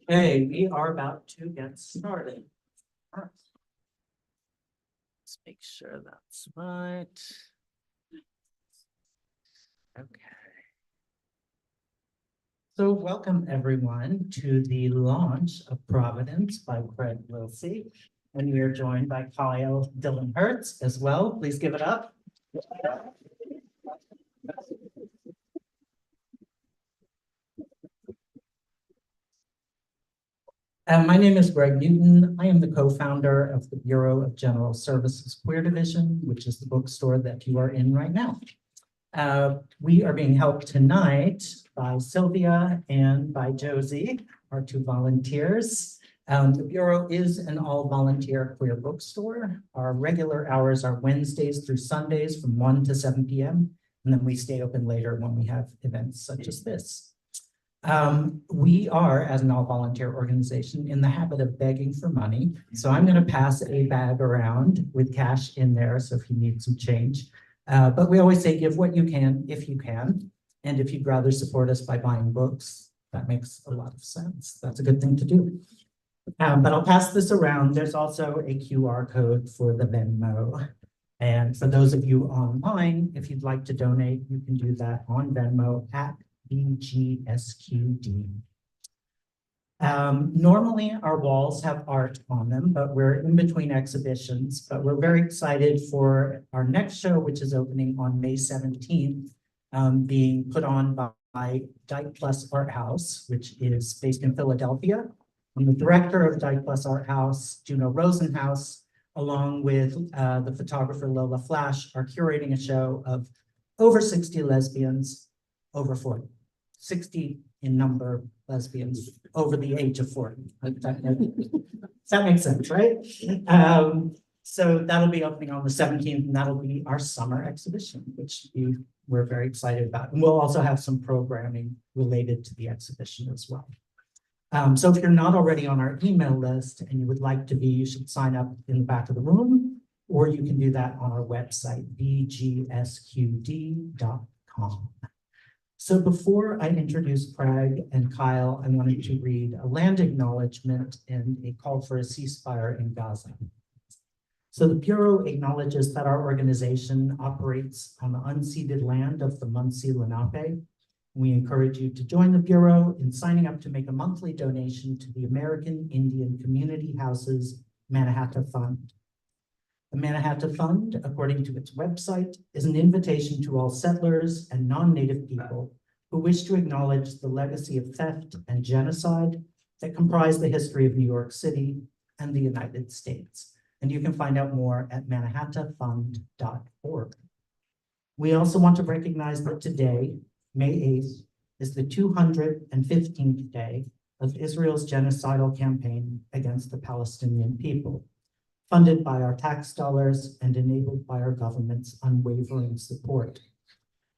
Okay, we are about to get started. All right. Let's make sure that's right. Okay. So welcome everyone to the launch of Providence by Craig Willse. And we are joined by Kyle Dylan Hertz as well. Please give it up. My name is Greg Newton. I am the co-founder of the Bureau of General Services Queer Division, which is the bookstore that you are in right now. We are being helped tonight by Sylvia and by Josie, our two volunteers. The Bureau is an all-volunteer queer bookstore. Our regular hours are Wednesdays through Sundays from 1 to 7 p.m. And then we stay open later when we have events such as this. We are, as an all-volunteer organization, in the habit of begging for money. So I'm going to pass a bag around with cash in there, so if you need some change. But we always say, give what you can, if you can. And if you'd rather support us by buying books, that makes a lot of sense. That's a good thing to do. But I'll pass this around. There's also a QR code for the Venmo. And for those of you online, if you'd like to donate, you can do that on Venmo at BGSQD. Normally our walls have art on them, but we're in between exhibitions, but we're very excited for our next show, which is opening on May 17th, being put on by Dyke Plus Art House, which is based in Philadelphia. And the director of Dyke Plus Art House, Juno Rosenhaus, along with the photographer Lola Flash, are curating a show of over 60 lesbians, over 40. 60 in number lesbians over the age of 40. That makes sense, right? So that'll be opening on the 17th, and that'll be our summer exhibition, which we're very excited about. And we'll also have some programming related to the exhibition as well. So if you're not already on our email list and you would like to be, you should sign up in the back of the room, or you can do that on our website, bgsqd.com. So before I introduce Craig and Kyle, I wanted to read a land acknowledgement and a call for a ceasefire in Gaza. So the Bureau acknowledges that our organization operates on the unceded land of the Munsee Lenape. We encourage you to join the Bureau in signing up to make a monthly donation to the American Indian Community Houses Mannahatta Fund. The Mannahatta Fund, according to its website, is an invitation to all settlers and non-native people who wish to acknowledge the legacy of theft and genocide that comprise the history of New York City and the United States. And you can find out more at mannahattafund.org. We also want to recognize that today, May 8th, is the 215th day of Israel's genocidal campaign against the Palestinian people, funded by our tax dollars and enabled by our government's unwavering support.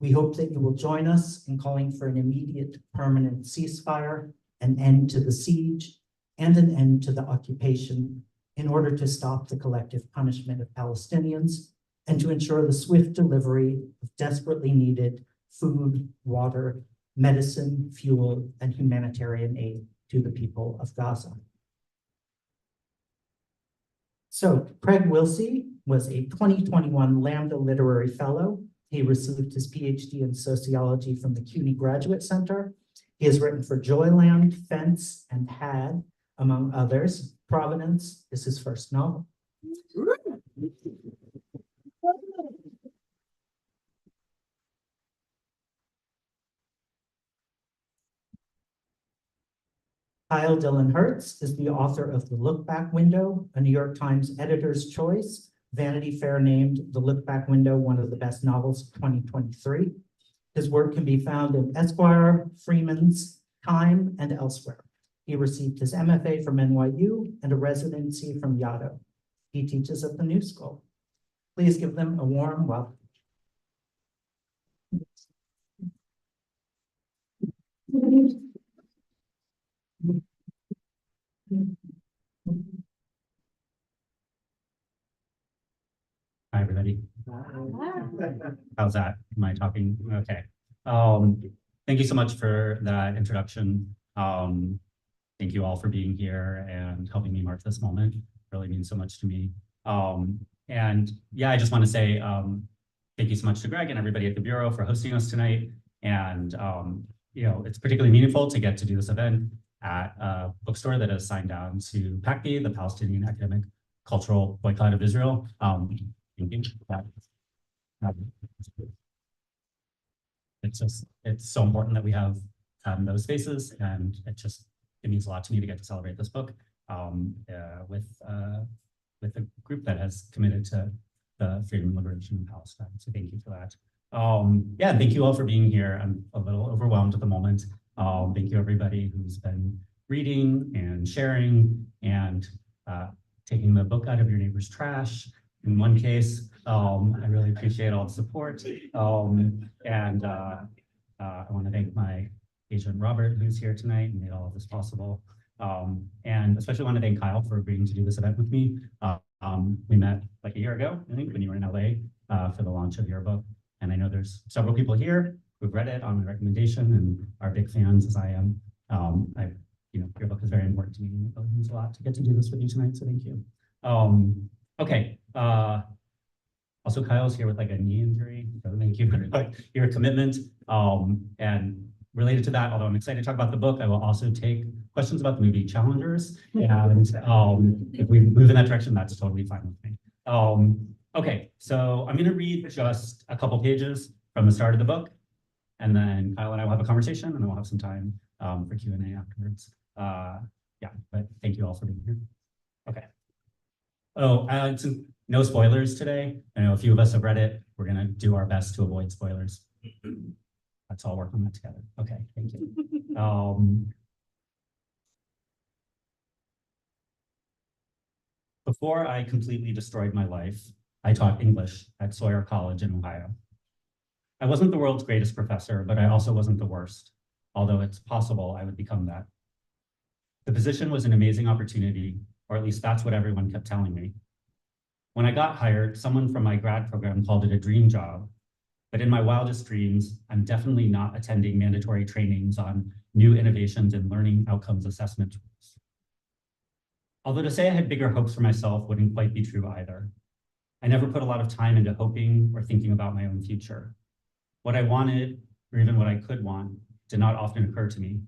We hope that you will join us in calling for an immediate permanent ceasefire, an end to the siege, and an end to the occupation in order to stop the collective punishment of Palestinians and to ensure the swift delivery of desperately needed food, water, medicine, fuel, and humanitarian aid to the people of Gaza. So Craig Willse was a 2021 Lambda Literary Fellow. He received his PhD in sociology from the CUNY Graduate Center. He has written for Joyland, Fence, and Had, among others. Providence is his first novel. Kyle Dylan Hertz is the author of The Look Back Window, a New York Times Editor's Choice. Vanity Fair named The Look Back Window one of the best novels of 2023. His work can be found in Esquire, Freeman's, Time, and elsewhere. He received his MFA from NYU and a residency from Yaddo. He teaches at the New School. Please give them a warm welcome. Hi, everybody. How's that? Am I talking? Okay. Thank you so much for that introduction. Thank you all for being here and helping me mark this moment. It really means so much to me. And yeah, I just want to say thank you so much to Greg and everybody at the Bureau for hosting us tonight. And you know, it's particularly meaningful to get to do this event at a bookstore that has signed on to PACB, the Palestinian Academic Cultural Boycott of Israel. Thank you. It's so important that we have those spaces, and it means a lot to me to get to celebrate this book with a group that has committed to the freedom and liberation of Palestine. So thank you for that. Yeah, thank you all for being here. I'm a little overwhelmed at the moment. Thank you everybody who's been reading and sharing and taking the book out of your neighbor's trash. In one case, I really appreciate all the support. And I want to thank my agent Robert, who's here tonight and made all of this possible. And especially want to thank Kyle for agreeing to do this event with me. We met like a year ago, I think, when you were in LA for the launch of your book. And I know there's several people here who've read it on my recommendation and are big fans, as I am. You know, your book is very important to me, and it really means a lot to get to do this with you tonight. So thank you. Okay. Also, Kyle's here with like a knee injury. So thank you for your commitment. And related to that, although I'm excited to talk about the book, I will also take questions about the movie Challengers. And if we move in that direction, that's totally fine with me. Okay, so I'm going to read just a couple pages from the start of the book, and then Kyle and I will have a conversation, and then we'll have some time for Q&A afterwards. Yeah, but thank you all for being here. Okay. Oh, no spoilers today. I know a few of us have read it. We're going to do our best to avoid spoilers. Let's all work on that together. Okay, thank you. Before I completely destroyed my life, I taught English at Sawyer College in Ohio. I wasn't the world's greatest professor, but I also wasn't the worst, although it's possible I would become that. The position was an amazing opportunity, or at least that's what everyone kept telling me. When I got hired, someone from my grad program called it a dream job, but in my wildest dreams, I'm definitely not attending mandatory trainings on new innovations in learning outcomes assessment tools. Although to say I had bigger hopes for myself wouldn't quite be true either. I never put a lot of time into hoping or thinking about my own future. What I wanted, or even what I could want, did not often occur to me.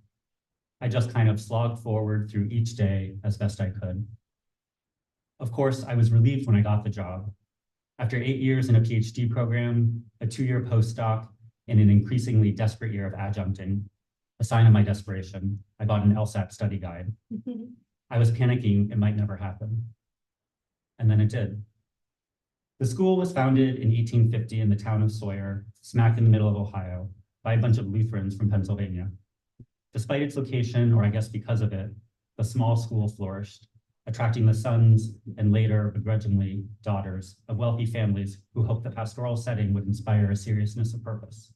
I just kind of slogged forward through each day as best I could. Of course, I was relieved when I got the job. After 8 years in a PhD program, a 2-year postdoc, and an increasingly desperate year of adjuncting, a sign of my desperation, I bought an LSAT study guide. I was panicking it might never happen. And then it did. The school was founded in 1850 in the town of Sawyer, smack in the middle of Ohio, by a bunch of Lutherans from Pennsylvania. Despite its location, or I guess because of it, the small school flourished, attracting the sons and later, begrudgingly, daughters of wealthy families who hoped the pastoral setting would inspire a seriousness of purpose.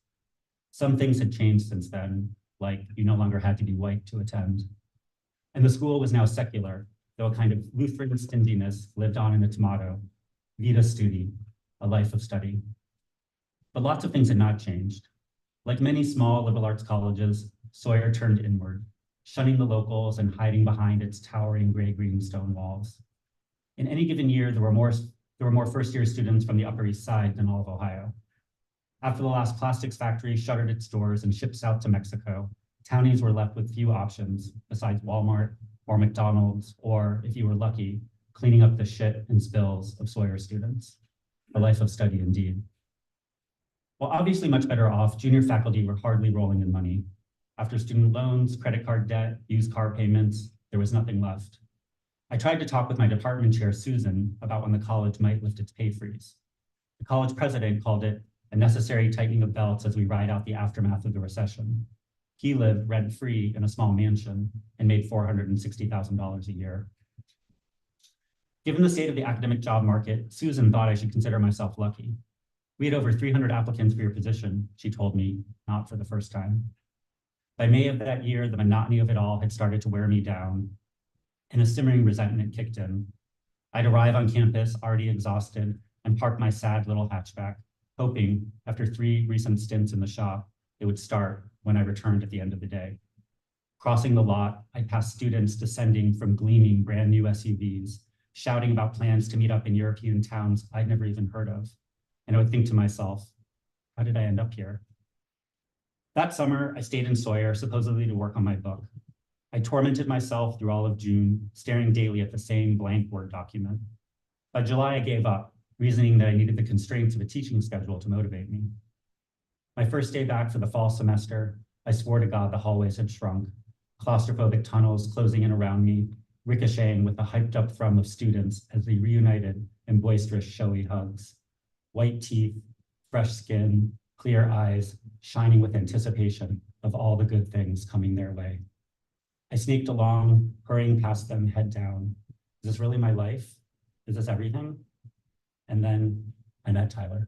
Some things had changed since then, like you no longer had to be white to attend. And the school was now secular, though a kind of Lutheran stinginess lived on in its motto, Vita Studi, a life of study. But lots of things had not changed. Like many small liberal arts colleges, Sawyer turned inward, shunning the locals and hiding behind its towering gray-green stone walls. In any given year, there were more first-year students from the Upper East Side than all of Ohio. After the last plastics factory shuttered its doors and shipped south to Mexico, townies were left with few options besides Walmart or McDonald's, or, if you were lucky, cleaning up the shit and spills of Sawyer students. A life of study indeed. While obviously much better off, junior faculty were hardly rolling in money. After student loans, credit card debt, used car payments, there was nothing left. I tried to talk with my department chair, Susan, about when the college might lift its pay freeze. The college president called it a necessary tightening of belts as we ride out the aftermath of the recession. He lived rent-free in a small mansion and made $460,000 a year. Given the state of the academic job market, Susan thought I should consider myself lucky. We had over 300 applicants for your position, she told me, not for the first time. By May of that year, the monotony of it all had started to wear me down, and a simmering resentment kicked in. I'd arrive on campus already exhausted and parked my sad little hatchback, hoping after 3 recent stints in the shop, it would start when I returned at the end of the day. Crossing the lot, I passed students descending from gleaming brand new SUVs, shouting about plans to meet up in European towns I'd never even heard of. And I would think to myself, how did I end up here? That summer, I stayed in Sawyer, supposedly to work on my book. I tormented myself through all of June, staring daily at the same blank Word document. By July, I gave up, reasoning that I needed the constraints of a teaching schedule to motivate me. My first day back for the fall semester, I swore to God the hallways had shrunk, claustrophobic tunnels closing in around me, ricocheting with the hyped up thrum of students as they reunited in boisterous, showy hugs. White teeth, fresh skin, clear eyes, shining with anticipation of all the good things coming their way. I sneaked along, hurrying past them, head down. Is this really my life? Is this everything? And then I met Tyler.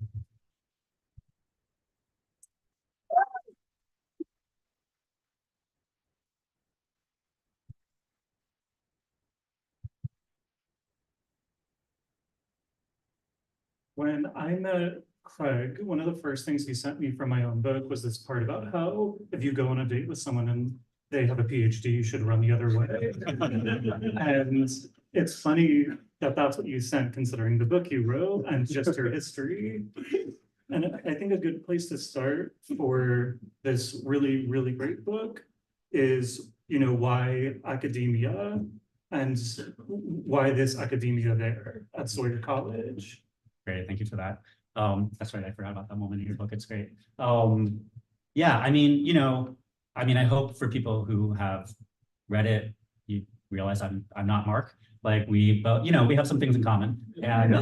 When I met Craig, one of the first things he sent me from my own book was this part about how if you go on a date with someone and they have a PhD, you should run the other way. And it's funny that that's what you sent, considering the book you wrote and just your history. And I think a good place to start for this really, really great book is, why academia and why this academia there at Sawyer College. Great, thank you for that. That's right, I forgot about that moment in your book. It's great. Yeah, I hope for people who have read it, you realize I'm not Mark. Like we have some things in common. And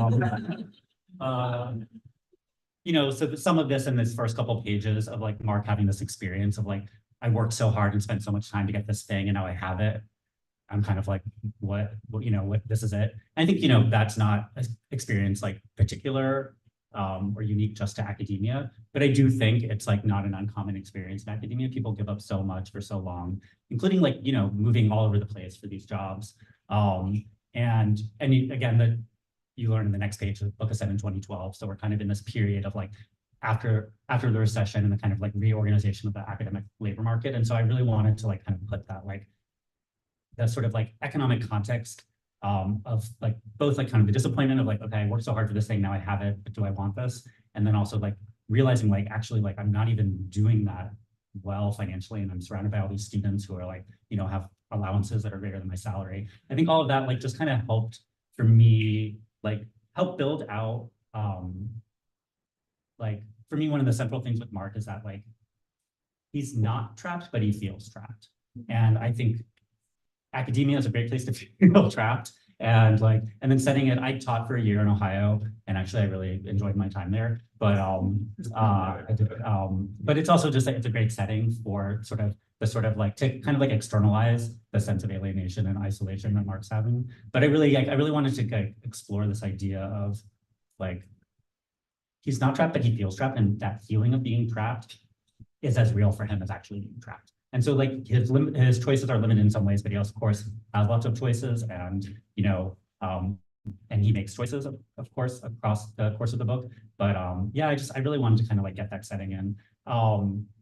so some of this in this first couple pages of like Mark having this experience of like, I worked so hard and spent so much time to get this thing and now I have it. I'm kind of like, what, this is it. I think, that's not an experience like particular or unique just to academia, but I do think it's like not an uncommon experience in academia. People give up so much for so long, including like, moving all over the place for these jobs. And again, that you learn in the next page, the book is set in 2012. So we're kind of in this period of like, after the recession and the kind of like reorganization of the academic labor market. And so I really wanted to like kind of put that like, the sort of like economic context of like both like kind of the disappointment of like, okay, I worked so hard for this thing, now I have it, but do I want this? And then also like realizing like, actually like I'm not even doing that well financially and I'm surrounded by all these students who are like, have allowances that are greater than my salary. I think all of that like just kind of helped for me, like help build out, like for me, one of the central things with Mark is that like, he's not trapped, but he feels trapped. And I think academia is a great place to feel trapped. And then setting it, I taught for a year in Ohio, and actually I really enjoyed my time there. But but it's also just like, it's a great setting for like to kind of like externalize the sense of alienation and isolation that Mark's having. But I really wanted to like explore this idea of like, he's not trapped, but he feels trapped, and that feeling of being trapped is as real for him as actually being trapped. And so like his choices are limited in some ways, but he also, of course, has lots of choices, and and he makes choices, of course, across the course of the book. But yeah, I really wanted to kind of like get that setting in,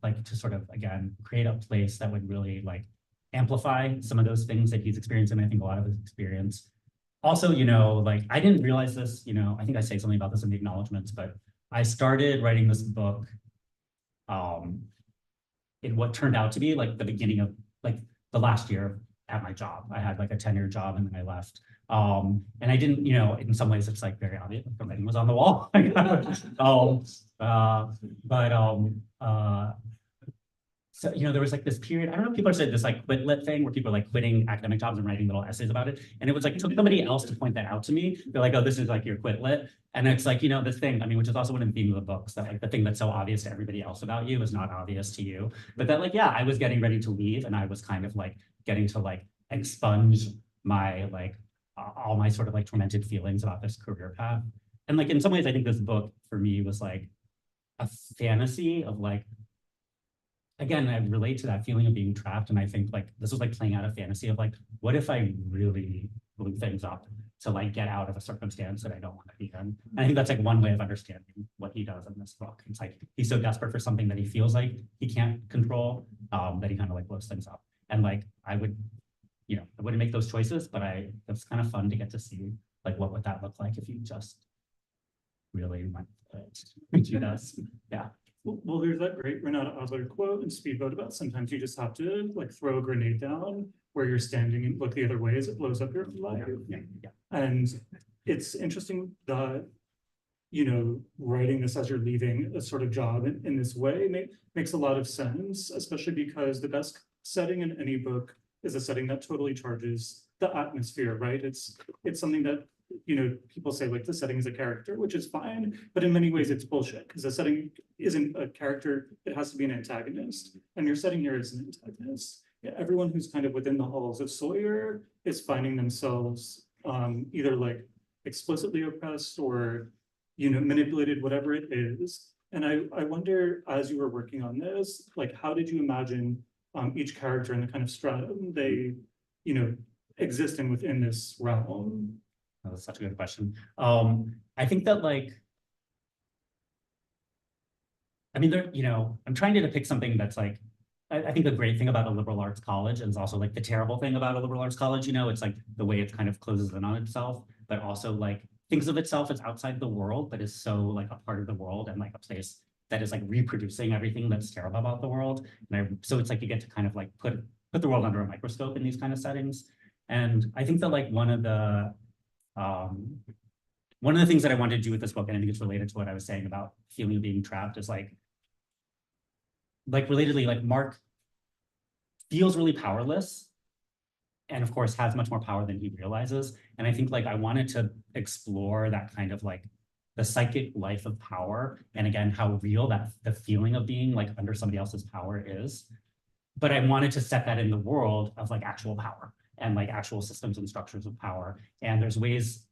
like to sort of again create a place that would really like amplify some of those things that he's experiencing. I think a lot of his experience. Also, like I didn't realize this, I think I say something about this in the acknowledgements, but I started writing this book in what turned out to be like the beginning of like the last year at my job. I had like a 10-year job and then I left. And I didn't, in some ways it's like very obvious, like the writing was on the wall. So, there was like this period, I don't know if people have said this like quit lit thing where people are like quitting academic jobs and writing little essays about it. And it was like, it took somebody else to point that out to me. They're like, oh, this is like your quit lit. And it's like, this thing, which is also one of the themes of the books, that like the thing that's so obvious to everybody else about you is not obvious to you. But that like, yeah, I was getting ready to leave and I was kind of like getting to like expunge my like, all my sort of like tormented feelings about this career path. And like, in some ways, I think this book for me was like a fantasy of like, again, I relate to that feeling of being trapped. And I think like, this was like playing out a fantasy of like, what if I really blew things up? to like get out of a circumstance that I don't want to be in. And I think that's like one way of understanding what he does in this book. It's like he's so desperate for something that he feels like he can't control, that he kind of like blows things up. And like I would, I wouldn't make those choices, but it's kind of fun to get to see like what would that look like if you just really went into this. Yeah. Well, there's that great Renata Adler quote in Speedboat about sometimes you just have to like throw a grenade down where you're standing and look the other way as it blows up your life. Yeah. And it's interesting that, writing this as you're leaving a sort of job in this way makes a lot of sense, especially because the best setting in any book is a setting that totally charges the atmosphere, right? It's something that people say like the setting is a character, which is fine, but in many ways it's bullshit because the setting isn't a character, it has to be an antagonist. And your setting here is an antagonist. Yeah, everyone who's kind of within the halls of Sawyer is finding themselves either like explicitly oppressed or manipulated, whatever it is. And I wonder, as you were working on this, like how did you imagine each character and the kind of stratum they exist in within this realm? Oh, that's such a good question. I think that like, I mean, I'm trying to depict something that's like, I think the great thing about a liberal arts college and also like the terrible thing about a liberal arts college, it's like the way it kind of closes in on itself, but also like thinks of itself as outside the world, but is so like a part of the world and like a place that is like reproducing everything that's terrible about the world. And so it's like you get to kind of like put the world under a microscope in these kind of settings. And I think that like one of the things that I wanted to do with this book, and I think it's related to what I was saying about feeling being trapped, is like relatedly, like Mark feels really powerless, and of course has much more power than he realizes. And I think like I wanted to explore that kind of like the psychic life of power, and again how real that the feeling of being like under somebody else's power is. But I wanted to set that in the world of like actual power and like actual systems and structures of power. And there's ways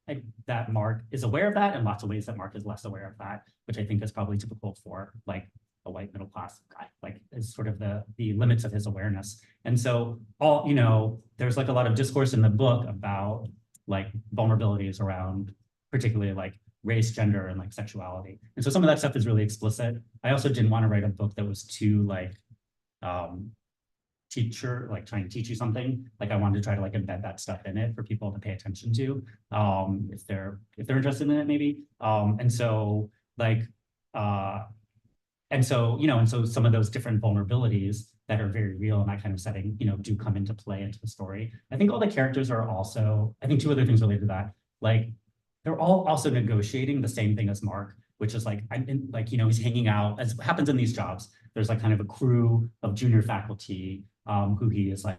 that Mark is aware of that and lots of ways that Mark is less aware of that, which I think is probably typical for like a white middle class guy, like is sort of the limits of his awareness. And so there's like a lot of discourse in the book about like vulnerabilities around particularly like race, gender, and like sexuality. And so some of that stuff is really explicit. I also didn't want to write a book that was too like teacher, like trying to teach you something. Like I wanted to try to like embed that stuff in it for people to pay attention to, if they're interested in it, maybe. And so some of those different vulnerabilities that are very real in that kind of setting, do come into play into the story. I think all the characters are also, I think two other things related to that, like they're all also negotiating the same thing as Mark, which is like, he's hanging out, as happens in these jobs. There's like kind of a crew of junior faculty who he is like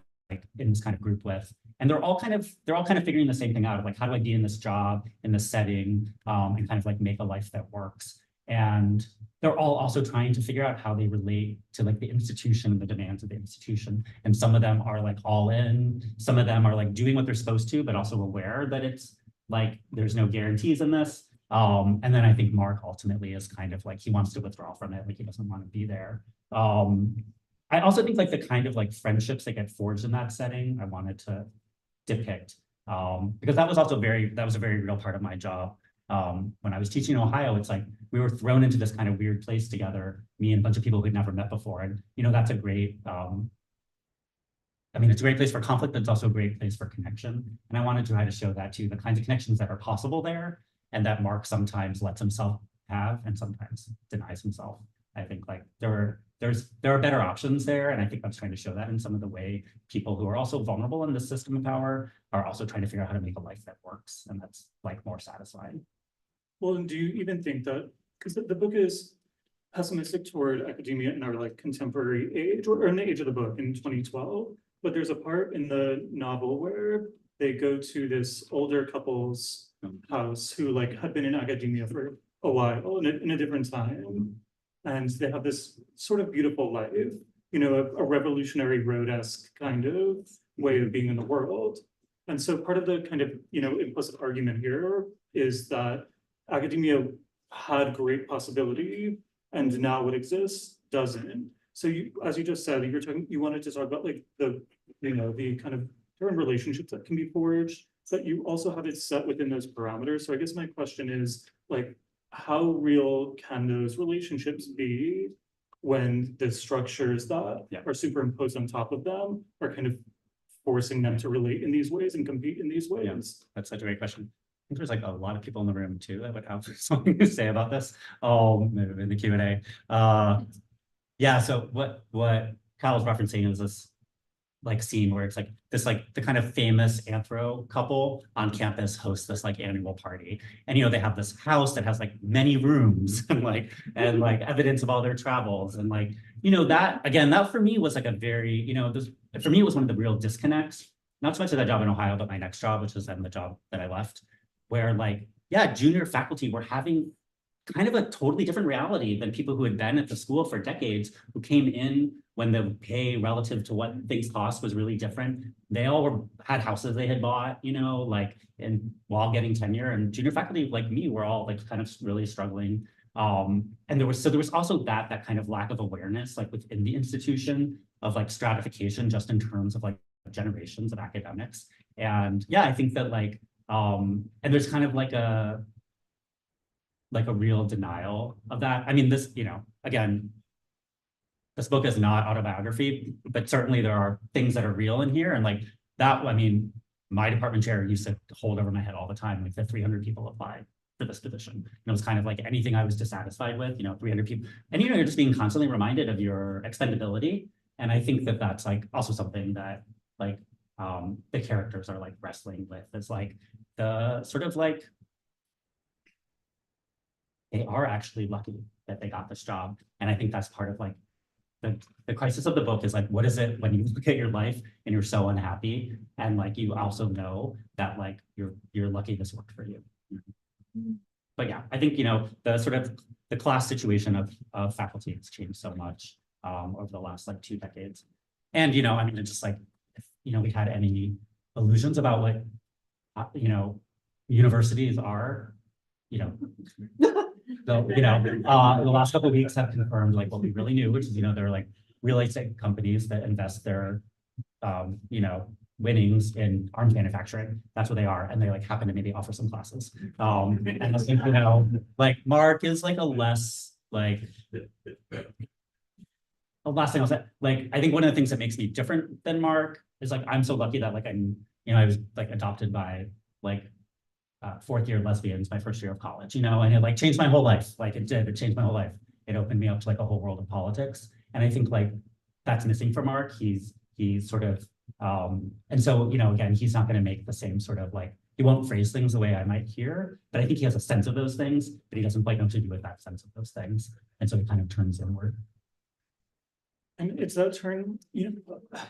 in this kind of group with. And they're all kind of figuring the same thing out of like, how do I be in this job, in this setting, and kind of like make a life that works. And they're all also trying to figure out how they relate to like the institution and the demands of the institution. And some of them are like all in, some of them are like doing what they're supposed to, but also aware that it's like, there's no guarantees in this. And then I think Mark ultimately is kind of like, he wants to withdraw from it, like he doesn't want to be there. I also think like the kind of like friendships that get forged in that setting, I wanted to depict, because that was a very real part of my job. When I was teaching in Ohio, it's like we were thrown into this kind of weird place together, me and a bunch of people who'd never met before. And, that's a great, it's a great place for conflict, but it's also a great place for connection. And I wanted to try to show that too, the kinds of connections that are possible there and that Mark sometimes lets himself have and sometimes denies himself. I think like there are better options there. And I think I was trying to show that in some of the way people who are also vulnerable in this system of power are also trying to figure out how to make a life that works. And that's like more satisfying. Well, and do you even think that, because the book is pessimistic toward academia in our like contemporary age or in the age of the book in 2012, but there's a part in the novel where they go to this older couple's house who like had been in academia for a while in a different time. And they have this sort of beautiful life, a Revolutionary Road-esque kind of way of being in the world. And so part of the kind of, implicit argument here is that academia had great possibility and now what exists doesn't. So as you just said, you wanted to talk about like the kind of different relationships that can be forged that you also have it set within those parameters. So I guess my question is, like, how real can those relationships be when the structures that are superimposed on top of them are kind of forcing them to relate in these ways and compete in these ways? That's such a great question. I think there's like a lot of people in the room too that would have something to say about this. Maybe in the Q&A. Yeah, so what Kyle's referencing is this like scene where it's like this like the kind of famous anthro couple on campus hosts this like annual party, and they have this house that has like many rooms and like evidence of all their travels, and like that again, that for me was like a very this for me it was one of the real disconnects, not so much of that job in Ohio but my next job, which is then the job that I left, where like junior faculty were having kind of a totally different reality than people who had been at the school for decades, who came in when the pay relative to what things cost was really different. They all had houses they had bought, like, and while getting tenure, and junior faculty like me were all like kind of really struggling. And there was also that kind of lack of awareness, like within the institution, of like stratification, just in terms of like generations of academics. And I think that like, and there's kind of like a real denial of that. I mean, this, again, this book is not autobiography, but certainly there are things that are real in here. And like that, I mean, my department chair used to hold over my head all the time, like that 300 people applied for this position. And it was kind of like anything I was dissatisfied with, 300 people. And, you're just being constantly reminded of your expendability. And I think that that's like also something that like the characters are like wrestling with. It's like the sort of like, they are actually lucky that they got this job. And I think that's part of like the crisis of the book is like, what is it when you look at your life and you're so unhappy? And like, you also know that like, you're lucky this worked for you. But yeah, I think, the sort of the class situation of faculty has changed so much over the last like 2 decades. And, I mean, it's just like, if, we had any illusions about what, universities are, So, the last couple of weeks have confirmed like what we really knew, which is, they're like real estate companies that invest their, winnings in arms manufacturing. That's what they are. And they like happen to maybe offer some classes. And I think, like Mark is like a less like, the last thing I'll say, like, I think one of the things that makes me different than Mark is like, I'm so lucky that like I was like adopted by like 4th-year lesbians my first year of college, and it like changed my whole life. Like it changed my whole life. It opened me up to like a whole world of politics. And I think like that's missing for Mark. He's sort of, and so, again, he's not going to make the same sort of like, he won't phrase things the way I might hear, but I think he has a sense of those things, but he doesn't quite know what to do with that sense of those things. And so he kind of turns inward. And it's that turn, you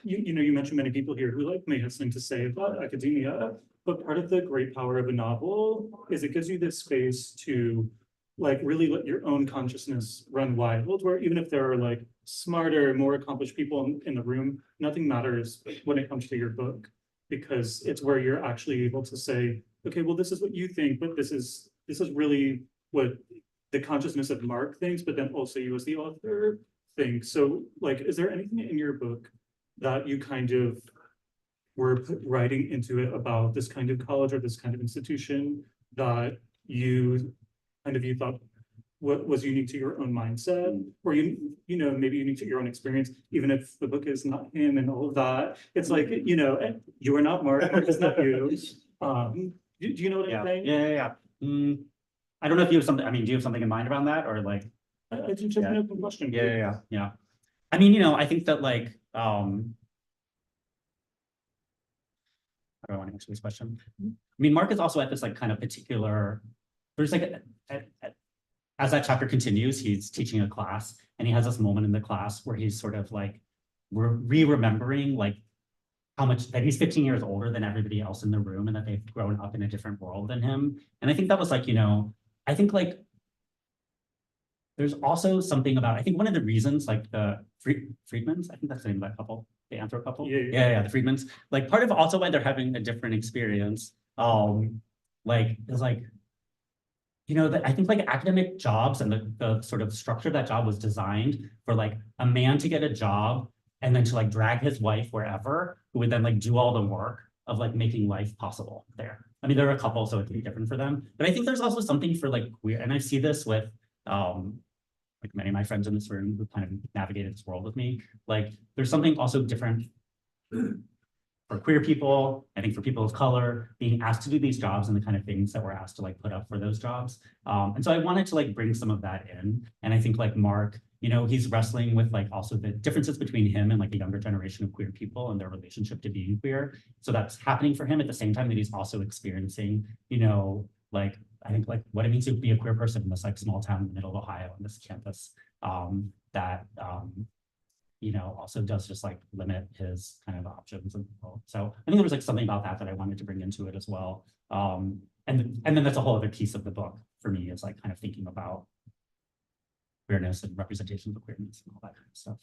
mentioned many people here who like may have something to say about academia, but part of the great power of a novel is it gives you this space to like really let your own consciousness run wild, where even if there are like smarter, more accomplished people in the room, nothing matters when it comes to your book, because it's where you're actually able to say, okay, well, this is what you think, but this is really what the consciousness of Mark thinks, but then also you as the author think. So like, is there anything in your book that you kind of were writing into it about this kind of college or this kind of institution that you thought what was unique to your own mindset, or maybe unique to your own experience, even if the book is not him and all of that? It's like, you are not Mark, Mark is not you. Do you know what I'm saying? Yeah. I don't know if you have something, I mean, do you have something in mind around that, or like? It's just an open question. Yeah. I mean, I think that like, how do I want to answer this question? I mean, Mark is also at this like kind of particular, there's like, as that chapter continues, he's teaching a class, and he has this moment in the class where he's sort of like, remembering like how much that he's 15 years older than everybody else in the room, and that they've grown up in a different world than him. And I think that was like, I think like, there's also something about, I think one of the reasons like the Friedmans, I think that's the name of that couple, the anthro couple. Yeah, the Friedmans. Like part of also why they're having a different experience, like is like, I think like academic jobs and the sort of structure of that job was designed for like a man to get a job and then to like drag his wife wherever, who would then like do all the work of like making life possible there. I mean, there are a couple, so it can be different for them, but I think there's also something for like queer, and I see this with like many of my friends in this room who kind of navigated this world with me. Like there's something also different for queer people, I think for people of color, being asked to do these jobs and the kind of things that we're asked to like put up for those jobs. And so I wanted to like bring some of that in. And I think like Mark, you know, he's wrestling with like also the differences between him and like the younger generation of queer people and their relationship to being queer. So that's happening for him at the same time that he's also experiencing, you know, like I think like what it means to be a queer person in this like small town in the middle of Ohio on this campus you know, also does just like limit his kind of options. And so I think there was like something about that that I wanted to bring into it as well. And then that's a whole other piece of the book for me is like kind of thinking about queerness and representation of queerness and all that kind of stuff.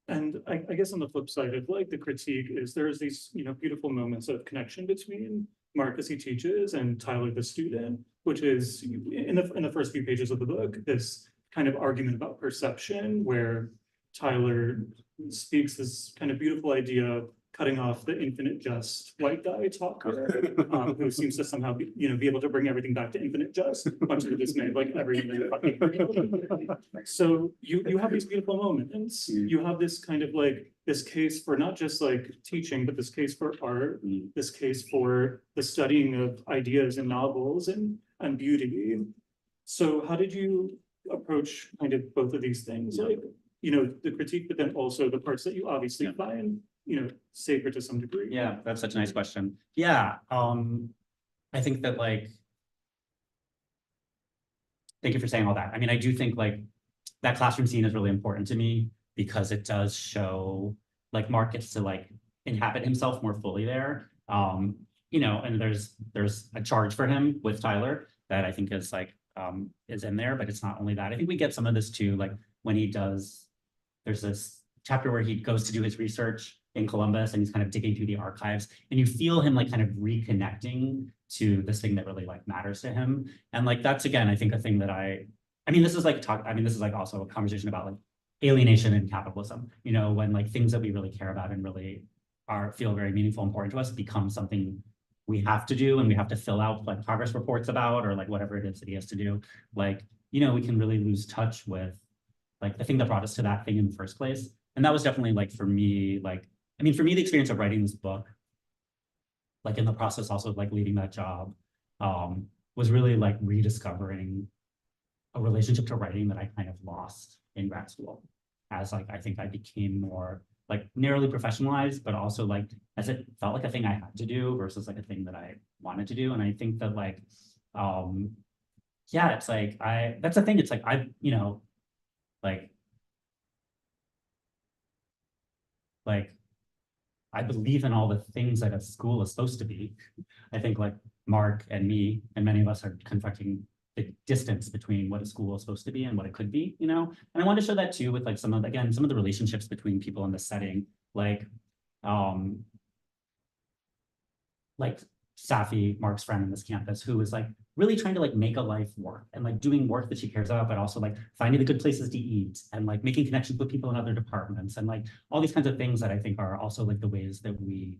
And I guess on the flip side of like the critique is there's these, you know, beautiful moments of connection between Mark as he teaches and Tyler the student, which is in the first few pages of the book, this kind of argument about perception where Tyler speaks this kind of beautiful idea of cutting off the infinite jest white guy talker, who seems to somehow be, you know, be able to bring everything back to infinite jest, much to the dismay of like everything. So you have these beautiful moments. You have this kind of like this case for not just like teaching, but this case for art, this case for the studying of ideas and novels and beauty. So how did you approach kind of both of these things? Like, you know, the critique, but then also the parts that you obviously find, you know, sacred to some degree. Yeah, that's such a nice question. Yeah, I think that like, thank you for saying all that. I mean, I do think like that classroom scene is really important to me because it does show like Mark gets to like inhabit himself more fully there. You know, and there's a charge for him with Tyler that I think is like is in there, but it's not only that. I think we get some of this too, like when he does. There's this chapter where he goes to do his research in Columbus and he's kind of digging through the archives and you feel him like kind of reconnecting to this thing that really like matters to him. And like, that's again, I think a thing that I mean, this is like this is like also a conversation about like alienation and capitalism, you know, when like things that we really care about and really feel very meaningful, important to us become something we have to do and we have to fill out like progress reports about, or like whatever it is that he has to do. Like, you know, we can really lose touch with like the thing that brought us to that thing in the first place. And that was definitely like for me, like, I mean, for me, the experience of writing this book, like in the process also of like leading that job, was really like rediscovering a relationship to writing that I kind of lost in grad school. As like, I think I became more like narrowly professionalized, but also like, as it felt like a thing I had to do versus like a thing that I wanted to do. And I think that like, yeah, it's like, that's the thing. It's like, you know, like I believe in all the things that a school is supposed to be. I think like Mark and me and many of us are confronting the distance between what a school is supposed to be and what it could be, you know? And I want to show that too with like some of the relationships between people in the setting, like Safi, Mark's friend in this campus, who is like really trying to like make a life work and like doing work that she cares about, but also like finding the good places to eat and like making connections with people in other departments and like all these kinds of things that I think are also like the ways that we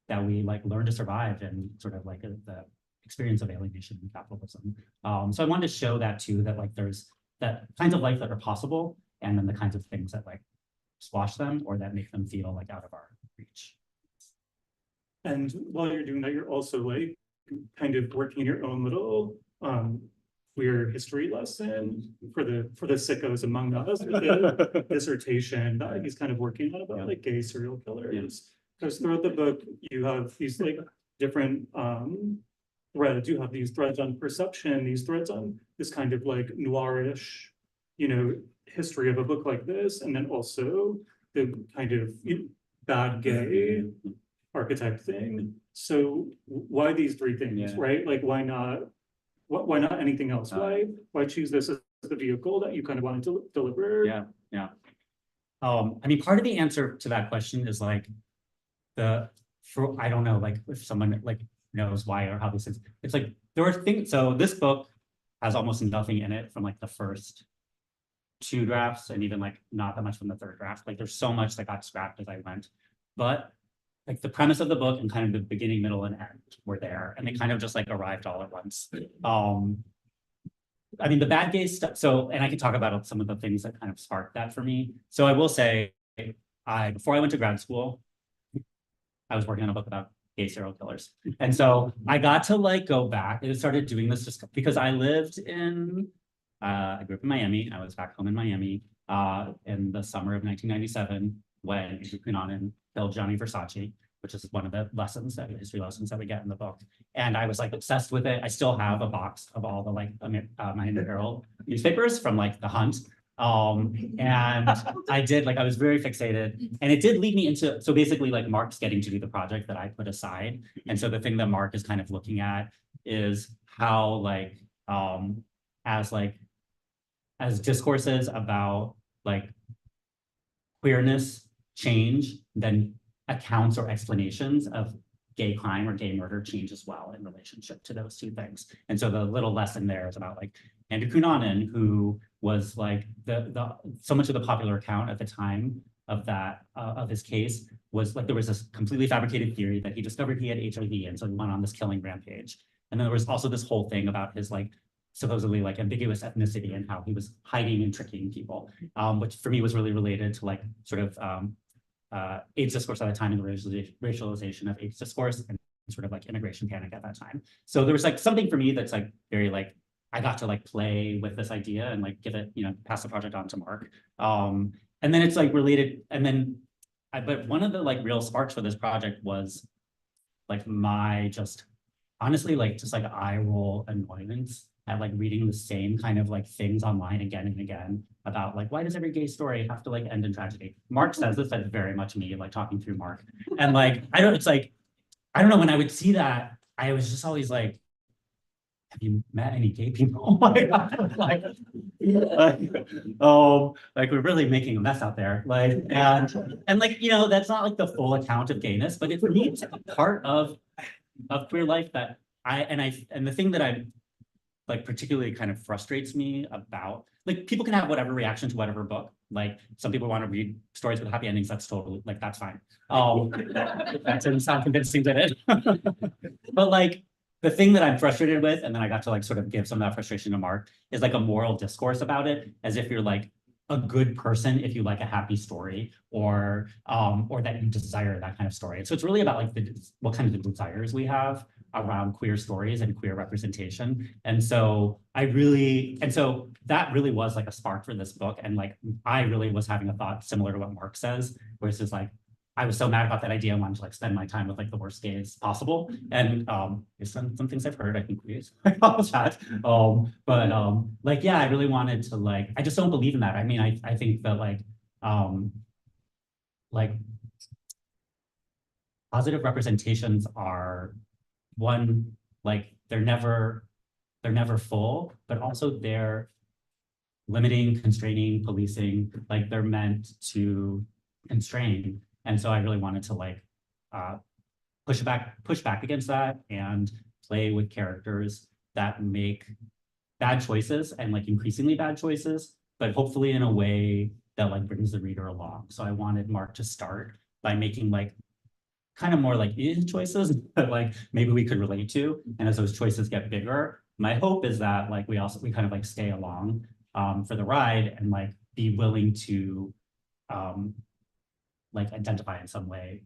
learn to survive and sort of like the experience of alienation and capitalism. So I wanted to show that too, that like there's that kinds of life that are possible and then the kinds of things that like squash them or that make them feel like out of our reach. And while you're doing that, you're also like kind of working in your own little queer history lesson for the sickos among us, the dissertation that he's kind of working on about like gay serial killers. Because throughout the book, you have these like different threads. You have these threads on perception, these threads on this kind of like noirish, you know, history of a book like this, and then also the kind of bad gay archetype thing. So why these three things, right? Like why not anything else? Why choose this as the vehicle that you kind of wanted to deliver? I mean, part of the answer to that question is like I don't know, like if someone like knows why or how this is, it's like there are things. So this book has almost nothing in it from like the first 2 drafts and even like not that much from the 3rd draft. Like there's so much that got scrapped as I went, but like the premise of the book and kind of the beginning, middle, and end were there, and they kind of just like arrived all at once. I mean, the bad gay stuff. So, and I can talk about some of the things that kind of sparked that for me. So I will say, before I went to grad school, I was working on a book about gay serial killers. And so I got to like go back and started doing this just because I lived in, I grew up in Miami. I was back home in Miami in the summer of 1997 when Andrew Cunanan killed Gianni Versace, which is one of the history lessons that we get in the book. And I was like obsessed with it. I still have a box of all the like Miami Herald newspapers from like the hunt. And I did, like, I was very fixated, and it did lead me into, so basically like Mark's getting to do the project that I put aside. And so the thing that Mark is kind of looking at is how like, as discourses about like queerness change, then accounts or explanations of gay crime or gay murder change as well in relationship to those two things. And so the little lesson there is about like Andrew Cunanan, who was like so much of the popular account at the time of that of his case was like there was this completely fabricated theory that he discovered he had HIV, and so he went on this killing rampage. And then there was also this whole thing about his like supposedly like ambiguous ethnicity and how he was hiding and tricking people, which for me was really related to like sort of AIDS discourse at the time and the racialization of AIDS discourse and sort of like immigration panic at that time. So there was like something for me that's like very like, I got to like play with this idea and like give it, you know, pass the project on to Mark. And then it's like related, and then, but one of the like real sparks for this project was like my just, honestly, like just like eye roll annoyance at like reading the same kind of like things online again and again about like, why does every gay story have to like end in tragedy? Mark says this, that's very much me, like talking through Mark. And like, it's like, I don't know, when I would see that, I was just always like, have you met any gay people? like, we're really making a mess out there. Like, and like, you know, that's not like the full account of gayness, but for me, it's a part of queer life that and the thing that I'm like particularly kind of frustrates me about, like, people can have whatever reaction to whatever book. Like, some people want to read stories with happy endings. That's totally, like, that's fine. That didn't sound convincing, did it? But like, the thing that I'm frustrated with, and then I got to like sort of give some of that frustration to Mark, is like a moral discourse about it, as if you're like a good person if you like a happy story, or that you desire that kind of story. And so it's really about like what kind of desires we have around queer stories and queer representation. And so that really was like a spark for this book. And like, I really was having a thought similar to what Mark says, where it's just like, I was so mad about that idea and wanted to like spend my time with like the worst gays possible. And there's some things I've heard, I think we chat. Like, yeah, I really wanted to like, I just don't believe in that. I mean, I think that like positive representations are one, like they're never full, but also they're limiting, constraining, policing, like they're meant to constrain. And so I really wanted to like push back against that and play with characters that make bad choices, and like increasingly bad choices, but hopefully in a way that like brings the reader along. So I wanted Mark to start by making like kind of more like choices that like maybe we could relate to. And as those choices get bigger, my hope is that like we kind of like stay along for the ride and like be willing to like identify in some way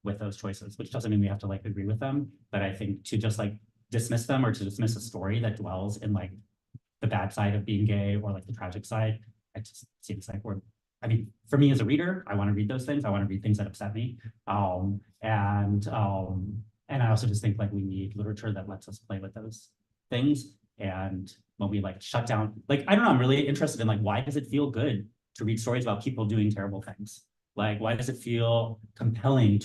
with those choices, which doesn't mean we have to like agree with them. But I think to just like dismiss them, or to dismiss a story that dwells in like the bad side of being gay or like the tragic side, I just seems like I mean, for me as a reader, I want to read those things. I want to read things that upset me. And I also just think like we need literature that lets us play with those things. And when we like shut down, like, I don't know, I'm really interested in like, why does it feel good to read stories about people doing terrible things? Like, why does it feel compelling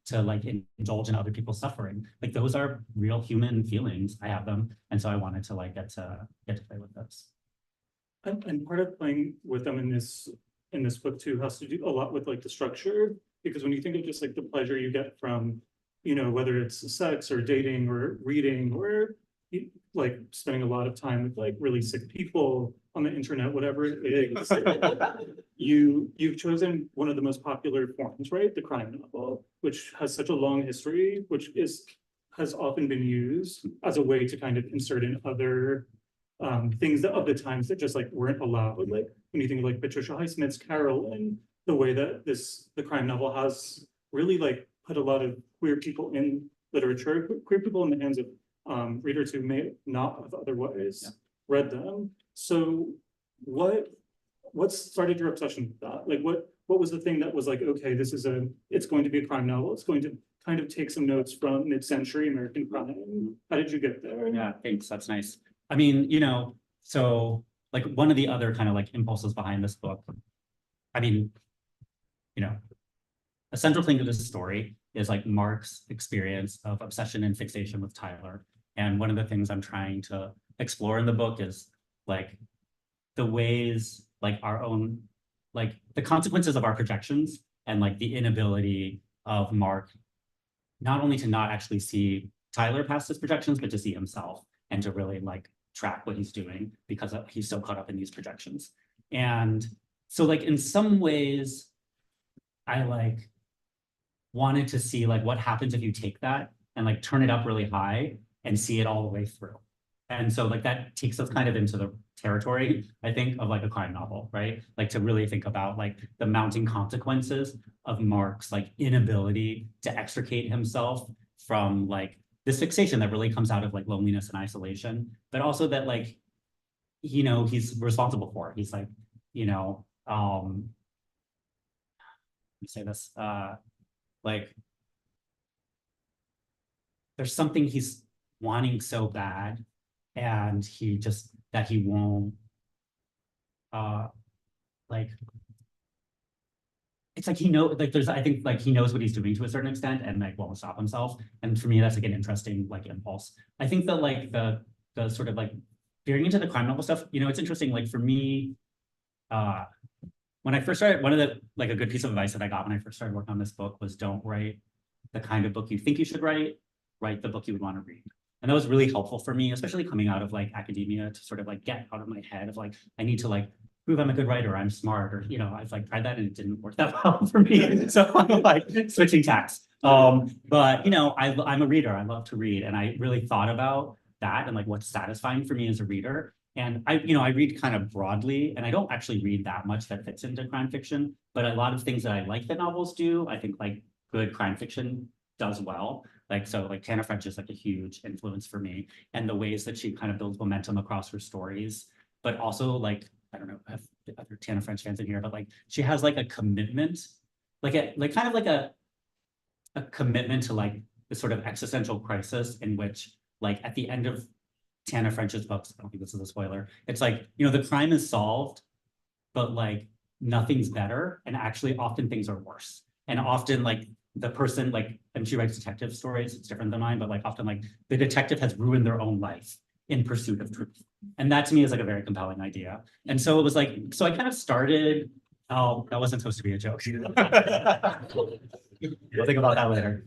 to like indulge in other people's suffering? Like, those are real human feelings. I have them. And so I wanted to like get to play with those. And part of playing with them in this book too has to do a lot with like the structure, because when you think of just like the pleasure you get from, you know, whether it's sex or dating or reading or like spending a lot of time with like really sick people on the internet, whatever it is, you've chosen one of the most popular forms, right? The crime novel, which has such a long history, which has often been used as a way to kind of insert in other things that of the times that just like weren't allowed. Like when you think of like Patricia Highsmith's Carol and the way that the crime novel has really like put a lot of queer people in literature, queer people in the hands of readers who may not have otherwise read them. So what started your obsession with that? Like what was the thing that was like, okay, it's going to be a crime novel. It's going to kind of take some notes from mid-century American crime. How did you get there? Yeah, thanks. That's nice. I mean, so like one of the other kind of like impulses behind this book, I mean, a central thing to this story is like Mark's experience of obsession and fixation with Tyler. And one of the things I'm trying to explore in the book is like the ways like our own, like the consequences of our projections and like the inability of Mark, not only to not actually see Tyler past his projections, but to see himself and to really like track what he's doing because he's so caught up in these projections. And so like in some ways, I like wanted to see like what happens if you take that and like turn it up really high and see it all the way through. And so like that takes us kind of into the territory, I think, of like a crime novel, right? Like to really think about like the mounting consequences of Mark's like inability to extricate himself from like this fixation that really comes out of like loneliness and isolation, but also that like, he's responsible for. He's like, let me say this, like there's something he's wanting so bad and he won't like it's like I think like he knows what he's doing to a certain extent and like won't stop himself. And for me, that's like an interesting like impulse. I think that like the sort of like veering into the crime novel stuff, it's interesting. Like for me, when I first started, one of the like a good piece of advice that I got when I first started working on this book was don't write the kind of book you think you should write the book you would want to read. And that was really helpful for me, especially coming out of like academia, to sort of like get out of my head of like, I need to like prove I'm a good writer, I'm smart, or, I've like tried that and it didn't work that well for me. So I'm like switching tacks. But, I'm a reader, I love to read. And I really thought about that and like what's satisfying for me as a reader. And I read kind of broadly, and I don't actually read that much that fits into crime fiction, but a lot of things that I like that novels do, I think like good crime fiction does well. Like, so like Tana French is like a huge influence for me, and the ways that she kind of builds momentum across her stories, but also like, I don't know, I have other Tana French fans in here, but like she has like a commitment, kind of like a commitment to like the sort of existential crisis in which like at the end of Tana French's books, I don't think this is a spoiler, it's like, the crime is solved, but like nothing's better. And actually often things are worse. And often like the person like, and she writes detective stories, it's different than mine, but like often like the detective has ruined their own life in pursuit of truth. And that to me is like a very compelling idea. And so it was like, so I kind of started, oh, that wasn't supposed to be a joke. We'll think about that later.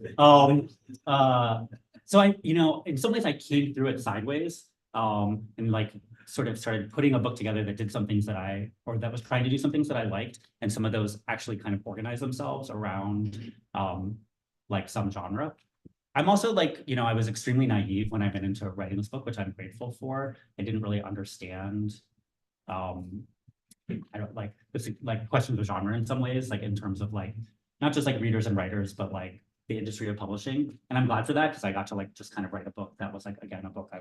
So I, in some ways I came through it sideways, and like sort of started putting a book together that did some things that that was trying to do some things that I liked. And some of those actually kind of organize themselves around like some genre. I'm also like, I was extremely naive when I went into writing this book, which I'm grateful for. I didn't really understand, I don't like this, like questions of genre in some ways, like in terms of like, not just like readers and writers, but like the industry of publishing. And I'm glad for that because I got to like just kind of write a book that was like, again, a book I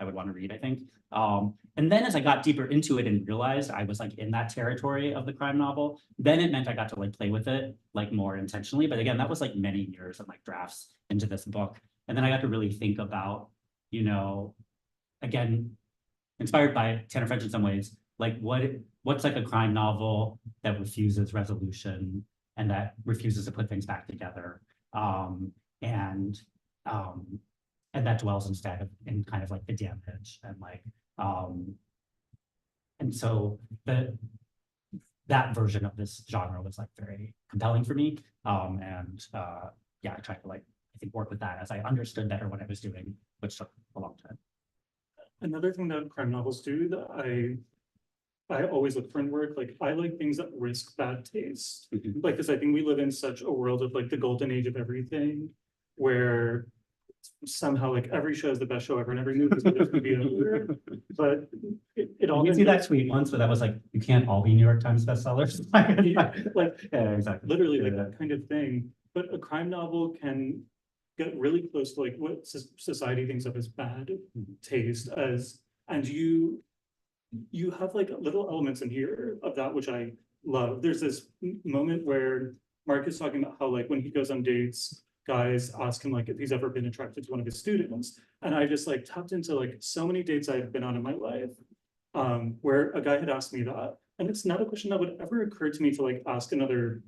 would want to read, I think. And then as I got deeper into it and realized I was like in that territory of the crime novel, then it meant I got to like play with it like more intentionally. But again, that was like many years of like drafts into this book. And then I got to really think about, again, inspired by Tana French in some ways, like what's like a crime novel that refuses resolution and that refuses to put things back together, and that dwells instead in kind of like the damage and like, and so that version of this genre was like very compelling for me, yeah, I tried to like I think work with that as I understood better what I was doing, which took a long time. Another thing that crime novels do that I I always look for in work, like, I like things that risk bad taste. Mhm. Like, because I think we live in such a world of like the golden age of everything, where somehow like every show is the best show ever and every movie is the best movie ever. But it all. You see that tweet once where that was like, you can't all be New York Times bestsellers. Yeah, like Yeah, exactly. literally like Yeah. that kind of thing. But a crime novel can get really close to like what society thinks of as bad taste as, and you have like little elements in here of that which I love. There's this moment where Mark is talking about how like when he goes on dates, guys ask him like if he's ever been attracted to one of his students. And I just like tapped into like so many dates I've been on in my life, where a guy had asked me that. And it's not a question that would ever occur to me to like ask another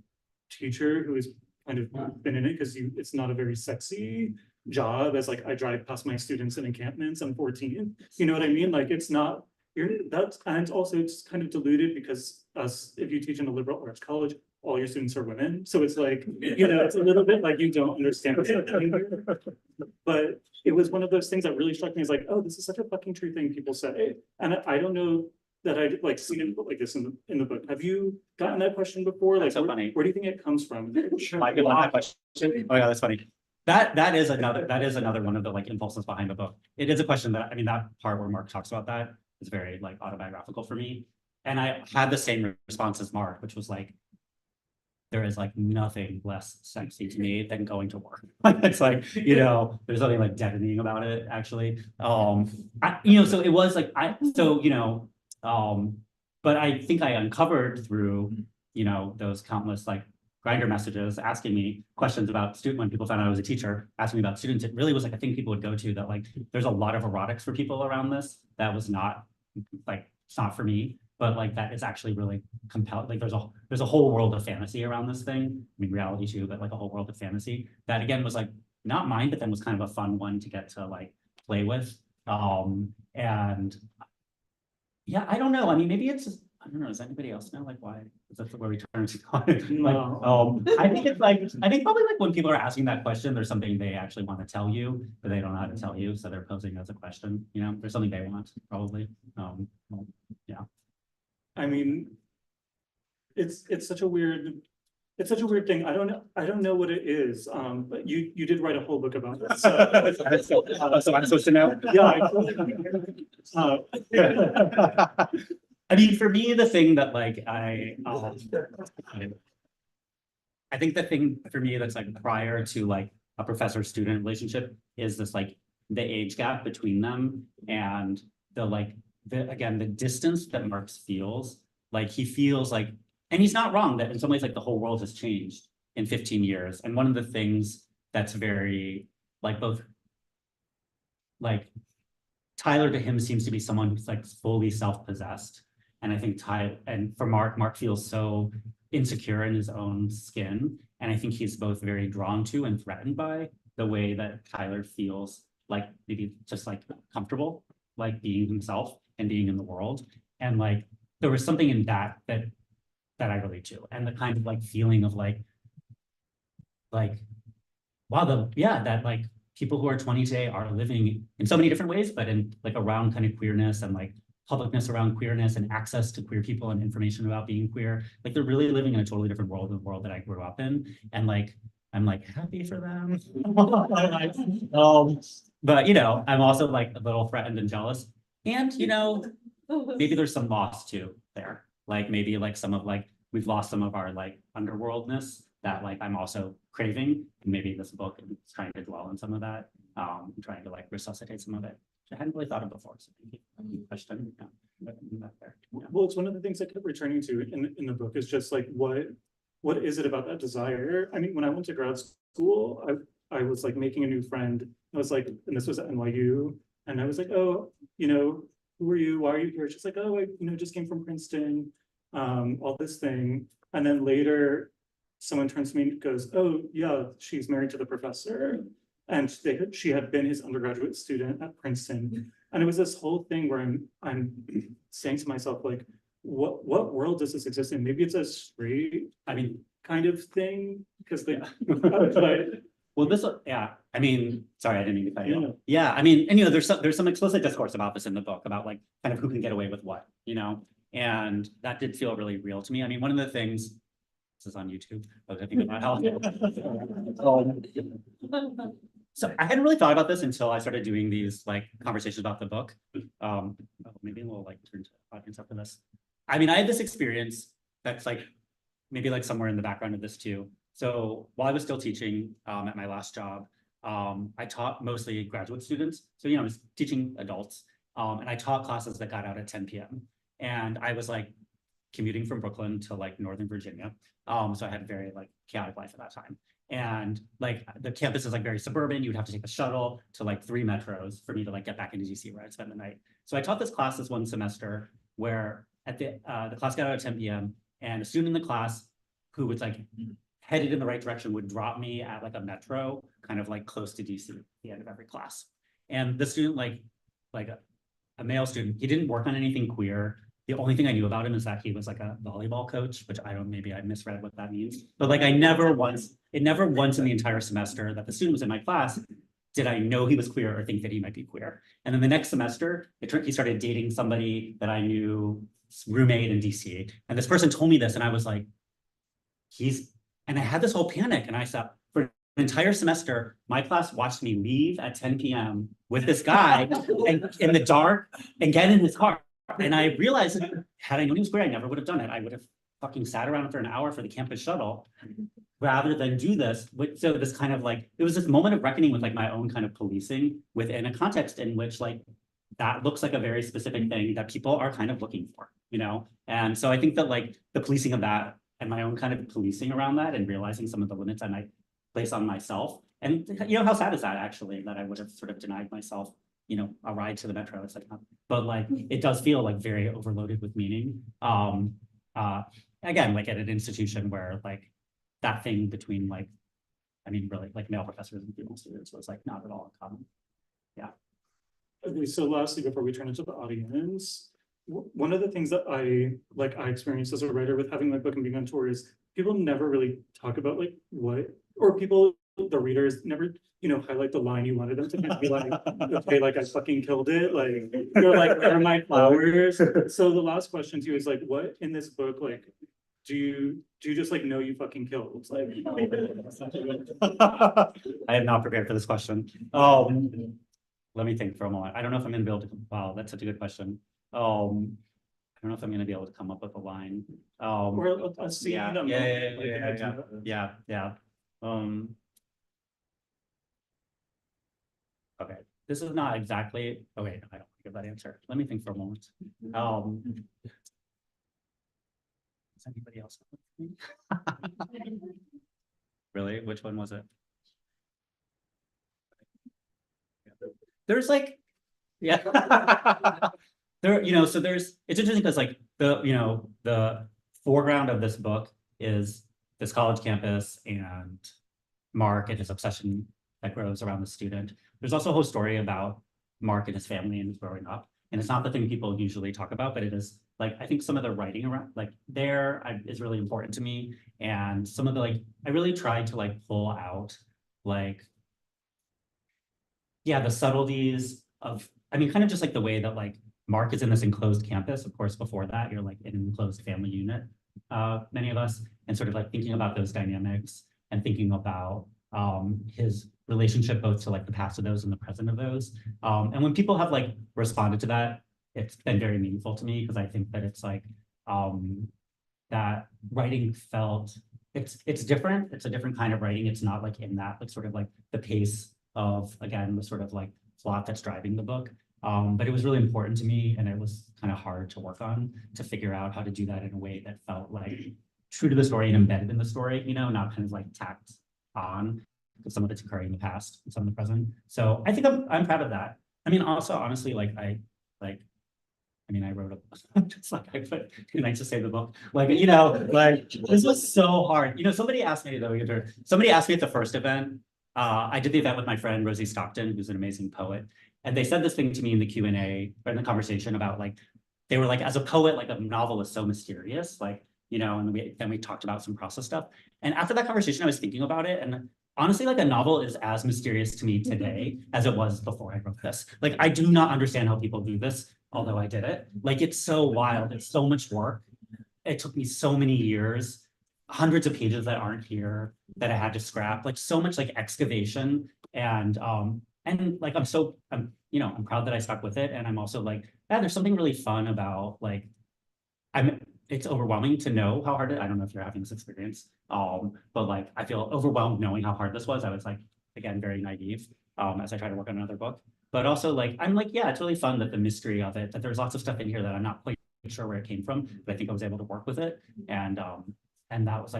teacher who has kind of been in it, because it's not a very sexy job, as like I drive past my students in encampments, I'm 14. You know what I mean? Like it's not, that's, and also it's kind of diluted because if you teach in a liberal arts college, all your students are women. So it's like, you know, it's a little bit like you don't understand what's happening here. But it was one of those things that really struck me as like, oh, this is such a fucking true thing people say. And I don't know that I'd like seen it like this in the book. Have you gotten that question before? Like, That's so funny. Where do you think it comes from? I could love that question. Oh yeah, that's funny. That is another one of the like impulses behind the book. It is a question that, I mean, that part where Mark talks about that is very like autobiographical for me. And I had the same response as Mark, which was like, there is like nothing less sexy to me than going to work. It's like, you know, there's something like deadening about it, actually. You know, so it was like, but I think I uncovered through, you know, those countless like Grindr messages asking me questions about when people found out I was a teacher, asking me about students. It really was like a thing people would go to, that like, there's a lot of erotics for people around this. That was not like, it's not for me, but like that is actually really compelling. Like there's a whole world of fantasy around this thing. I mean, reality too, but like a whole world of fantasy that again was like not mine, but then was kind of a fun one to get to like play with. And yeah, I don't know. I mean, maybe it's just, I don't know. Does anybody else know like why? Is that where we turn to? Like, I think it's like, I think probably like when people are asking that question, there's something they actually want to tell you, but they don't know how to tell you. So they're posing it as a question, you know, there's something they want probably. Yeah. I mean, it's such a weird thing. I don't know what it is. But you did write a whole book about it. So, So I'm supposed to know? yeah. I mean, for me, the thing that like I think the thing for me that's like prior to like a professor-student relationship is this like the age gap between them and the like again the distance that Marx feels. Like he feels like, and he's not wrong that in some ways like the whole world has changed in 15 years. And one of the things that's very like both like Tyler to him seems to be someone who's like fully self-possessed. And I think for Mark feels so insecure in his own skin. And I think he's both very drawn to and threatened by the way that Tyler feels like maybe just like comfortable, like being himself and being in the world. And like, there was something in that I relate to. And the kind of like feeling of like, wow, that like people who are 20 today are living in so many different ways, but in like around kind of queerness and like publicness around queerness and access to queer people and information about being queer. Like they're really living in a totally different world than the world that I grew up in. And like, I'm like happy for them. But you know, I'm also like a little threatened and jealous. And you know, maybe there's some loss too there. Like maybe like some of like, we've lost some of our like underworldness that like I'm also craving. And maybe this book is trying to dwell on some of that. Trying to like resuscitate some of it. I hadn't really thought of before. So thank you for the question. Yeah. Well, it's one of the things I kept returning to in the book is just like what is it about that desire? I mean, when I went to grad school, I was like making a new friend. I was like, and this was at NYU, and I was like, oh, you know, who are you? Why are you here? She's like, oh, I just came from Princeton, all this thing. And then later, someone turns to me and goes, oh, yeah, she's married to the professor. And she had been his undergraduate student at Princeton. And it was this whole thing where I'm saying to myself, like, what world does this exist in? Maybe it's a straight, I mean, kind of thing, because they, well, yeah, I mean, sorry, I didn't mean to cut you off. Yeah, I mean, and you know, there's some explicit discourse about this in the book about like kind of who can get away with what, you know, And that did feel really real to me. I mean, one of the things, this is on YouTube, but I think it might help. So I hadn't really thought about this until I started doing these like conversations about the book. Maybe we'll like turn to the audience after this. I mean, I had this experience that's like, maybe like somewhere in the background of this too. So while I was still teaching at my last job, I taught mostly graduate students. So, I was teaching adults and I taught classes that got out at 10 p.m. And I was like commuting from Brooklyn to like Northern Virginia. So I had a very like chaotic life at that time. And like the campus is like very suburban. You would have to take a shuttle to like 3 metros for me to like get back into DC where I'd spend the night. So I taught this class this one semester where at the class got out at 10 p.m. and a student in the class who was like headed in the right direction would drop me at like a metro, kind of like close to DC at the end of every class. And the student, like a male student, he didn't work on anything queer. The only thing I knew about him is that he was like a volleyball coach, which maybe I misread what that means. But like it never once in the entire semester that the student was in my class, did I know he was queer or think that he might be queer. And then the next semester, he started dating somebody that I knew, roommate in DC. And this person told me this and I was like, and I had this whole panic and I thought, for an entire semester, my class watched me leave at 10 p.m. with this guy and, in the dark and get in his car. And I realized, had I known he was queer, I never would have done it. I would have fucking sat around for an hour for the campus shuttle rather than do this. So this kind of like, it was this moment of reckoning with like my own kind of policing within a context in which like, that looks like a very specific thing that people are kind of looking for, And so I think that like the policing of that and my own kind of policing around that and realizing some of the limits I might place on myself. And how sad is that actually, that I would have sort of denied myself a ride to the metro, it's like, but like, it does feel like very overloaded with meaning. Again, like at an institution where like that thing between like, really like male professors and female students was like not at all common. Yeah. Okay, so lastly, before we turn into the audience, one of the things that I experienced as a writer with having my book and being on tour is people never really talk about like what, or the readers never, highlight the line you wanted them to kind of be like, okay, like I fucking killed it. Like, you're like, where are my flowers? So the last question to you is like, what in this book, like, do you just like know you fucking killed? Like, I am not prepared for this question. Let me think for a moment. I don't know if I'm gonna be able to, wow, that's such a good question. I don't know if I'm gonna be able to come up with a line. or a scene. Yeah. Okay, this is not exactly, oh wait, I don't give that answer. Let me think for a moment. Does anybody else know? Really? Which one was it? There's like, yeah. So it's interesting because like the foreground of this book is this college campus and Mark and his obsession that grows around the student. There's also a whole story about Mark and his family and his growing up. And it's not the thing people usually talk about, but it is like, I think some of the writing around like is really important to me. And some of the like, I really tried to like pull out like, yeah, the subtleties of, kind of just like the way that like Mark is in this enclosed campus. Of course, before that, you're like in an enclosed family unit, many of us, and sort of like thinking about those dynamics and thinking about his relationship both to like the past of those and the present of those. And when people have like responded to that, it's been very meaningful to me because I think that it's like that writing felt, it's different. It's a different kind of writing. It's not like in that like sort of like the pace of, again, the sort of like plot that's driving the book. But it was really important to me and it was kind of hard to work on to figure out how to do that in a way that felt like true to the story and embedded in the story, not kind of like tacked on. Some of it's occurring in the past and some in the present. So I think I'm proud of that. Also, honestly, like I wrote a just like I put, can I just say the book? Like, like this was so hard. Somebody asked me though, somebody asked me at the first event. I did the event with my friend Rosie Stockton, who's an amazing poet. And they said this thing to me in the Q&A or in the conversation about like, they were like, as a poet, like a novel is so mysterious, like, and then we talked about some process stuff. And after that conversation, I was thinking about it. And honestly, like a novel is as mysterious to me today as it was before I wrote this. Like, I do not understand how people do this although I did it. Like, it's so wild. It's so much work. It took me so many years, hundreds of pages that aren't here that I had to scrap, like so much like excavation. And like, I'm proud that I stuck with it. And I'm also like, yeah, there's something really fun about like, it's overwhelming to know how hard I don't know if you're having this experience. But like, I feel overwhelmed knowing how hard this was. I was like, again, very naive, as I try to work on another book. But also like, I'm like, yeah, it's really fun that the mystery of it, that there's lots of stuff in here that I'm not quite sure where it came from, but I think I was able to work with it. And that was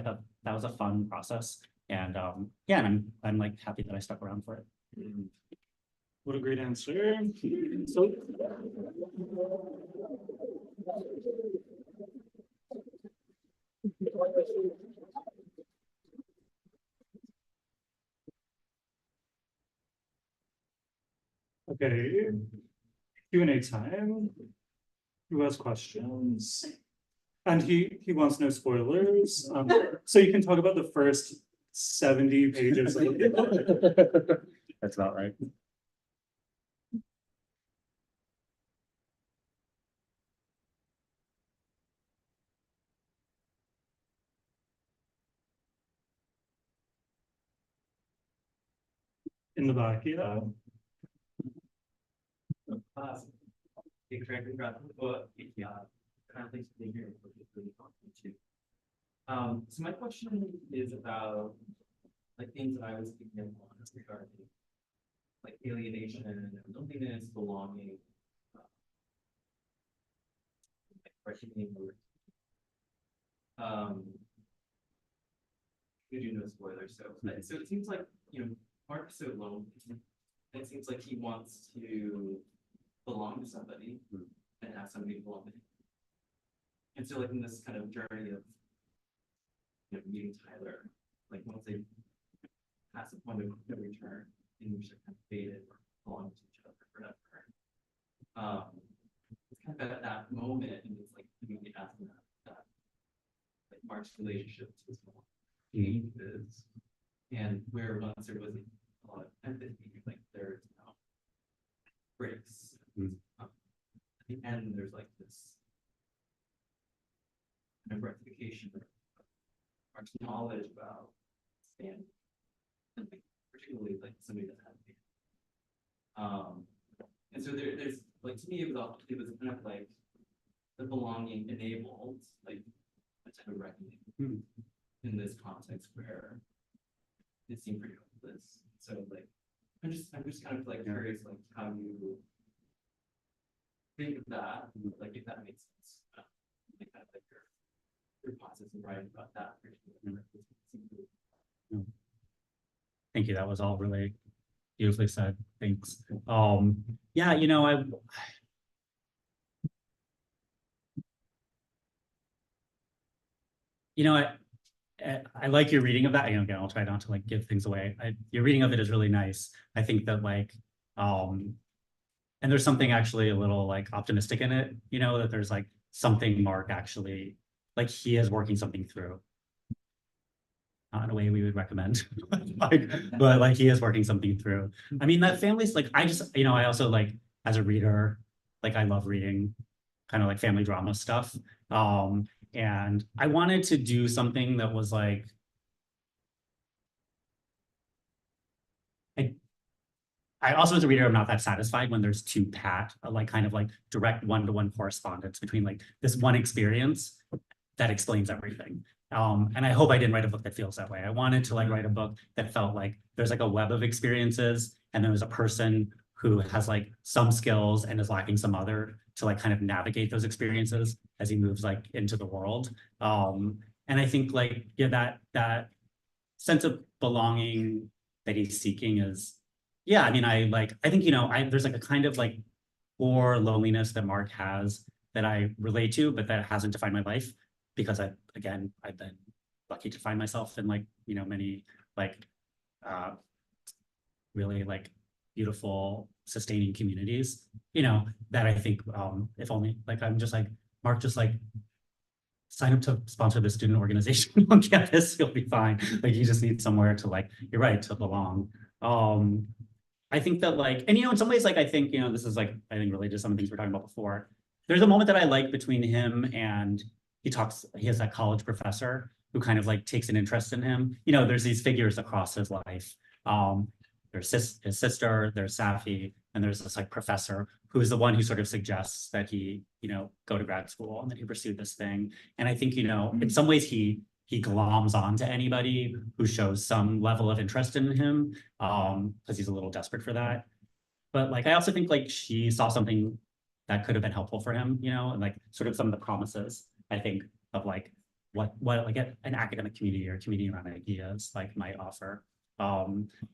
a fun process. And yeah, and I'm like happy that I stuck around for it. What a great answer. So. Okay, Q&A time. Who has questions? And he wants no spoilers. So you can talk about the first 70 pages of the book. That's about right. In the back, yeah. Exactly right. But yeah, kind of thanks for being here. It's really fun too. So my question is about like things that I was thinking of regarding like alienation and loneliness, belonging, like questioning or we do no spoilers. So it seems like Mark is so lonely. It seems like he wants to belong to somebody and have somebody belong to him. And so like in this kind of journey of meeting Tyler, like once they pass the point of no return in which they're kind of faded or belong to each other forever. It's kind of at that moment and it's like immediately asking that like Mark's relationship to his mom is, and where once there was a lot of empathy, like there's now breaks. At the end, there's like this kind of rectification of Mark's knowledge about stand, and like, particularly like somebody that had and so there's like to me it was kind of like the belonging enabled like a type of reckoning in this context where it seemed pretty hopeless. So like I'm just kind of like curious like how you think of that, like if that makes sense. Like kind of like your process of writing about that particular. Thank you. That was all really beautifully said. Thanks. Yeah, I like your reading of that. Again, I'll try not to like give things away. Your reading of it is really nice. I think that like, and there's something actually a little like optimistic in it, that there's like something Mark actually, like he is working something through. Not in a way we would recommend, but like he is working something through. I mean, that family's like, I also like as a reader, like I love reading kind of like family drama stuff. And I wanted to do something that was like, I also as a reader, I'm not that satisfied when there's too pat, like kind of like direct one-to-one correspondence between like this one experience that explains everything. And I hope I didn't write a book that feels that way. I wanted to like write a book that felt like there's like a web of experiences and there's a person who has like some skills and is lacking some other to like kind of navigate those experiences as he moves like into the world. And I think like, yeah, that sense of belonging that he's seeking is, yeah, I mean, I think, there's like a kind of like core loneliness that Mark has that I relate to, but that hasn't defined my life because I've been lucky to find myself in like, many like really like beautiful, sustaining communities, that I think if only like, I'm just like, Mark, just like sign up to sponsor the student organization on campus, you'll be fine. Like you just need somewhere to like, you're right, to belong. I think that like, and in some ways, like, I think, this is like, I think related to some of the things we we're talking about before. There's a moment that I like between him and he has that college professor who kind of like takes an interest in him. There's these figures across his life. There's his sister, there's Safi, and there's this like professor who's the one who sort of suggests that he, go to grad school and that he pursue this thing. And I think, in some ways he gloms onto anybody who shows some level of interest in him, because he's a little desperate for that. But like, I also think like she saw something that could have been helpful for him, and like sort of some of the promises, I think, of like what like an academic community or community around ideas like might offer.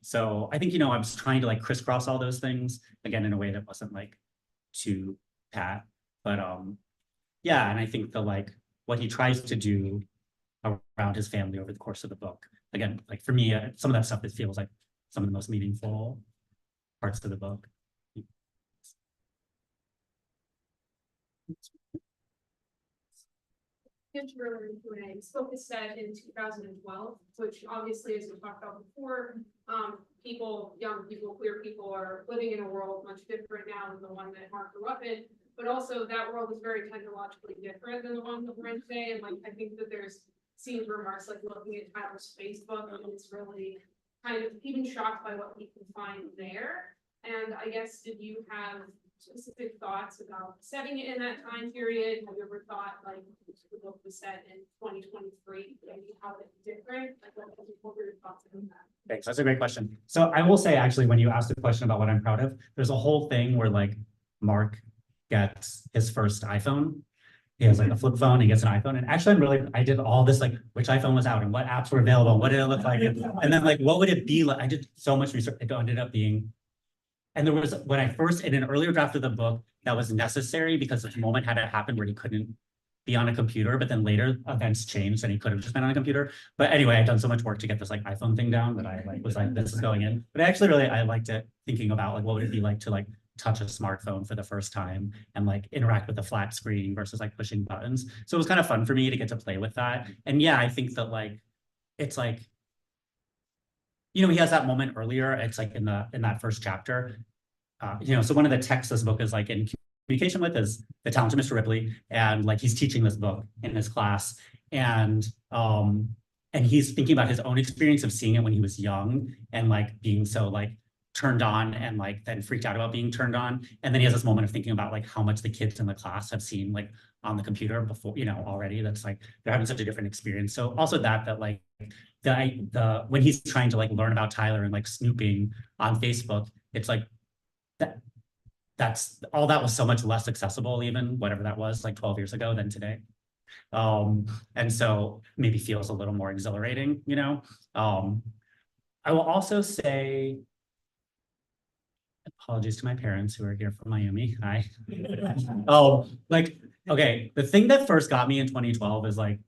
So I think, I was trying to like crisscross all those things again in a way that wasn't like too pat, but yeah, and I think the like what he tries to do around his family over the course of the book, again, like for me, some of that stuff, it feels like some of the most meaningful parts of the book. Earlier in Q&A, this book is set in 2012, which obviously, as we talked about before, young people, queer people are living in a world much different now than the one that Mark grew up in. But also that world is very technologically different than the one that we're in today. And like, I think that there's scenes where Mark's like looking at Tyler's Facebook and it's really kind of even shocked by what he can find there. And I guess, did you have specific thoughts about setting it in that time period? Have you ever thought like the book was set in 2023? Maybe how it's different? Like what were your thoughts on that? Thanks. That's a great question. So I will say, actually, when you asked the question about what I'm proud of, there's a whole thing where like Mark gets his first iPhone. He has like a flip phone, he gets an iPhone. And actually, I did all this, like which iPhone was out and what apps were available, and what did it look like? And then like, what would it be like? I did so much research. It ended up being, and there was, when I first, in an earlier draft of the book, that was necessary because this moment had to happen where he couldn't be on a computer, but then later events changed and he could have just been on a computer. But anyway, I'd done so much work to get this like iPhone thing down that I like was like, this is going in. But actually really, I liked it, thinking about like, what would it be like to like touch a smartphone for the first time and like interact with a flat screen versus like pushing buttons. So it was kind of fun for me to get to play with that. And yeah, I think that like, it's like, he has that moment earlier. It's like in that first chapter, so one of the texts this book is like in communication with is the talented Mr. Ripley, and like he's teaching this book in his class, and he's thinking about his own experience of seeing it when he was young and like being so like turned on and like then freaked out about being turned on, and then he has this moment of thinking about like how much the kids in the class have seen like on the computer before, already. That's like they're having such a different experience. So also that like the when he's trying to like learn about Tyler and like snooping on Facebook, it's like that's all that was so much less accessible, even whatever that was like 12 years ago than today. And so maybe feels a little more exhilarating, I will also say, apologies to my parents who are here from Miami. Hi. Like, okay, the thing that first got me in 2012 is like,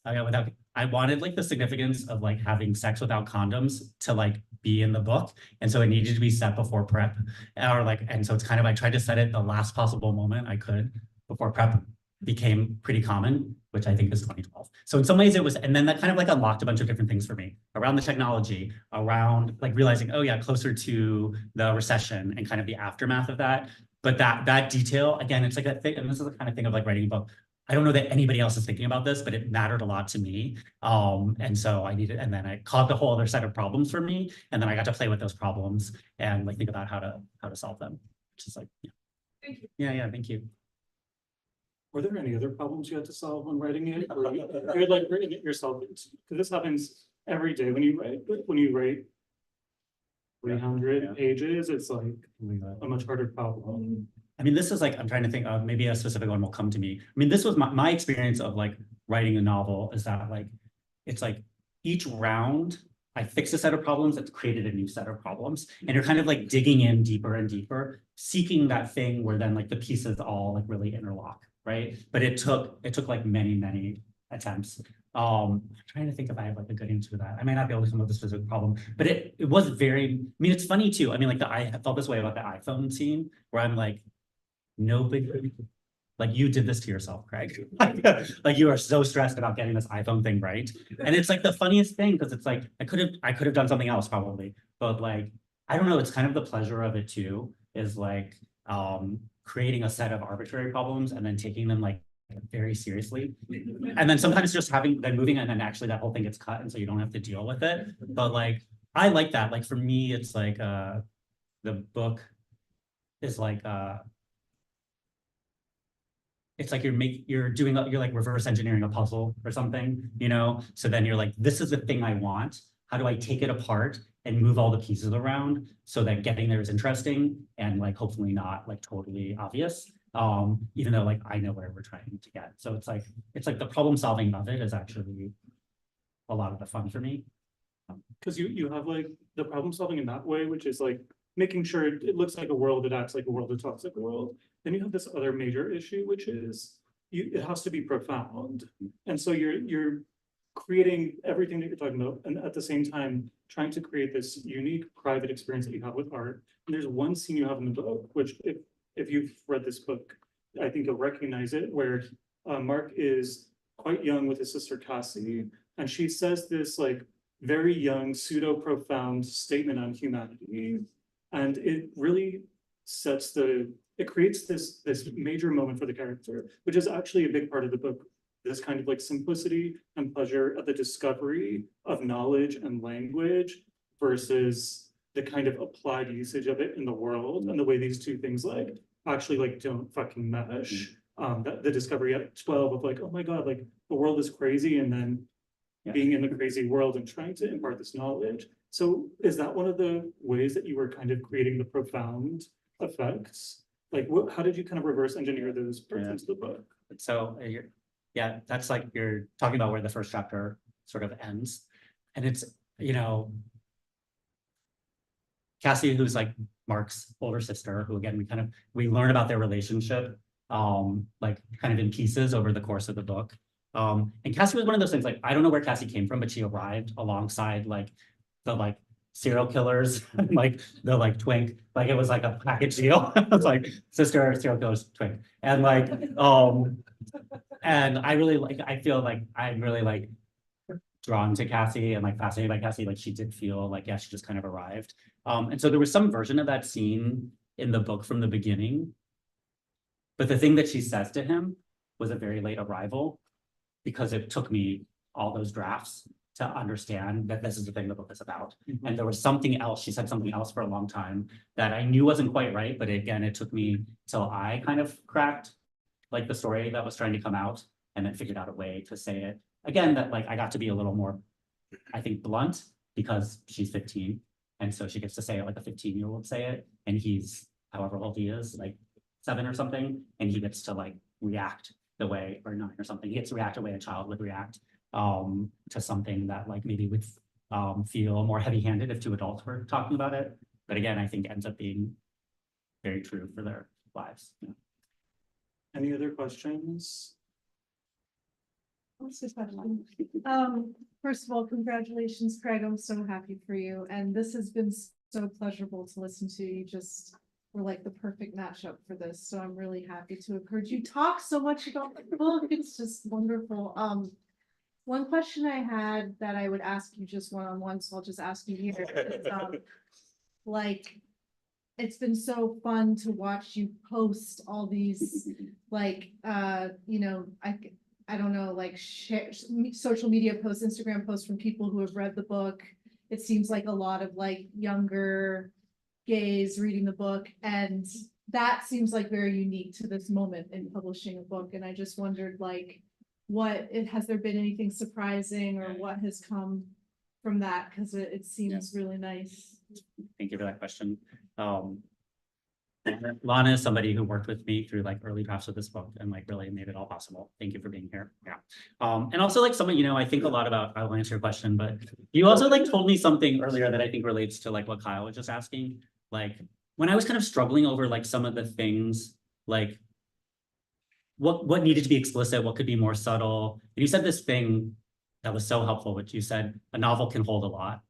I wanted like the significance of like having sex without condoms to like be in the book. And so it needed to be set before prep, or like, and so it's kind of, I tried to set it the last possible moment I could before prep became pretty common, which I think is 2012. So in some ways it was, and then that kind of like unlocked a bunch of different things for me around the technology, around like realizing, oh yeah, closer to the recession and kind of the aftermath of that. But that detail, again, it's like that thing, and this is the kind of thing of like writing a book. I don't know that anybody else is thinking about this, but it mattered a lot to me. And so I needed, and then I caught the whole other set of problems for me. And then I got to play with those problems and like think about how to solve them, which is like, yeah. Thank you. Yeah, thank you. Were there any other problems you had to solve when writing it? Or you're like writing it yourself? Because this happens every day when you write 300 pages, it's like a much harder problem. I mean, this is like, I'm trying to think of maybe a specific one will come to me. I mean, this was my experience of like writing a novel is that like, it's like each round, I fixed a set of problems that created a new set of problems. And you're kind of like digging in deeper and deeper, seeking that thing where then like the pieces all like really interlock, right? But it took like many attempts. I'm trying to think if I have like a good answer to that. I may not be able to come up with a specific problem, but it was very, I mean, it's funny too. I mean, like I felt this way about the iPhone scene where I'm like, nobody, like you did this to yourself, Craig. Like you are so stressed about getting this iPhone thing right. And it's like the funniest thing because it's like I could have done something else probably, but like I don't know, it's kind of the pleasure of it too, is like creating a set of arbitrary problems and then taking them like very seriously. And then sometimes just then moving and then actually that whole thing gets cut and so you don't have to deal with it. But like, I like that. Like for me, it's like the book is like it's like you're like reverse engineering a puzzle or something, you know? So then you're like, this is the thing I want. How do I take it apart and move all the pieces around so that getting there is interesting and like hopefully not like totally obvious. Even though like I know where we're trying to get. So it's like the problem solving of it is actually a lot of the fun for me. Because you have like the problem solving in that way, which is like making sure it looks like a world, it acts like a world, it talks like a world. Then you have this other major issue, which is it has to be profound. And so you're creating everything that you're talking about, and at the same time trying to create this unique private experience that you have with art. And there's one scene you have in the book, which if you've read this book, I think you'll recognize it, where Mark is quite young with his sister Cassie, and she says this like very young, pseudo-profound statement on humanity. And it really it creates this major moment for the character, which is actually a big part of the book. This kind of like simplicity and pleasure at the discovery of knowledge and language versus the kind of applied usage of it in the world, and the way these two things like actually like don't fucking mesh. The discovery at 12 of like, oh my God, like the world is crazy, and then being in the crazy world and trying to impart this knowledge. So is that one of the ways that you were kind of creating the profound effects? Like how did you kind of reverse engineer those parts into the book? So yeah, that's like you're talking about where the first chapter sort of ends. And it's, you know, Cassie, who's like Mark's older sister, who again, we learn about their relationship, like kind of in pieces over the course of the book. And Cassie was one of those things, like, I don't know where Cassie came from, but she arrived alongside like the like serial killers, like the like twink, like it was like a package deal. It was like sister, serial killers, twink. And like, and I feel like I'm really like drawn to Cassie and like fascinated by Cassie. Like she did feel like, yeah, she just kind of arrived. And so there was some version of that scene in the book from the beginning. But the thing that she says to him was a very late arrival, because it took me all those drafts to understand that this is the thing the book is about. Mm-hmm. And there was something else, she said something else for a long time that I knew wasn't quite right, but again, it took me till I kind of cracked like the story that was trying to come out, and then figured out a way to say it. Again, that like I got to be a little more, I think, blunt, because she's 15. And so she gets to say it like a 15-year-old say it. And he's however old he is, like 7 or something. And he gets to like react the way, or 9 or something. He gets to react the way a child would react to something that like maybe would feel more heavy-handed if 2 adults were talking about it. But again, I think ends up being very true for their lives. Yeah. Any other questions? First of all, congratulations, Craig. I'm so happy for you. And this has been so pleasurable to listen to. You just were like the perfect matchup for this. So I'm really happy to have heard you talk so much about the book. It's just wonderful. One question I had that I would ask you just one-on-one, so I'll just ask you here. Is, like, it's been so fun to watch you post all these, like, you know, I don't know, like social media posts, Instagram posts from people who have read the book. It seems like a lot of like younger gays reading the book, and that seems like very unique to this moment in publishing a book. And I just wondered, like, has there been anything surprising, or what has come from that? Because it seems really nice. Thank you for that question. Lana is somebody who worked with me through like early drafts of this book and like really made it all possible. Thank you for being here. Yeah. And also like someone, you know, I think a lot about, I will answer your question, but you also like told me something earlier that I think relates to like what Kyle was just asking. Like when I was kind of struggling over like some of the things, like what needed to be explicit, what could be more subtle. And you said this thing that was so helpful, which you said, a novel can hold a lot.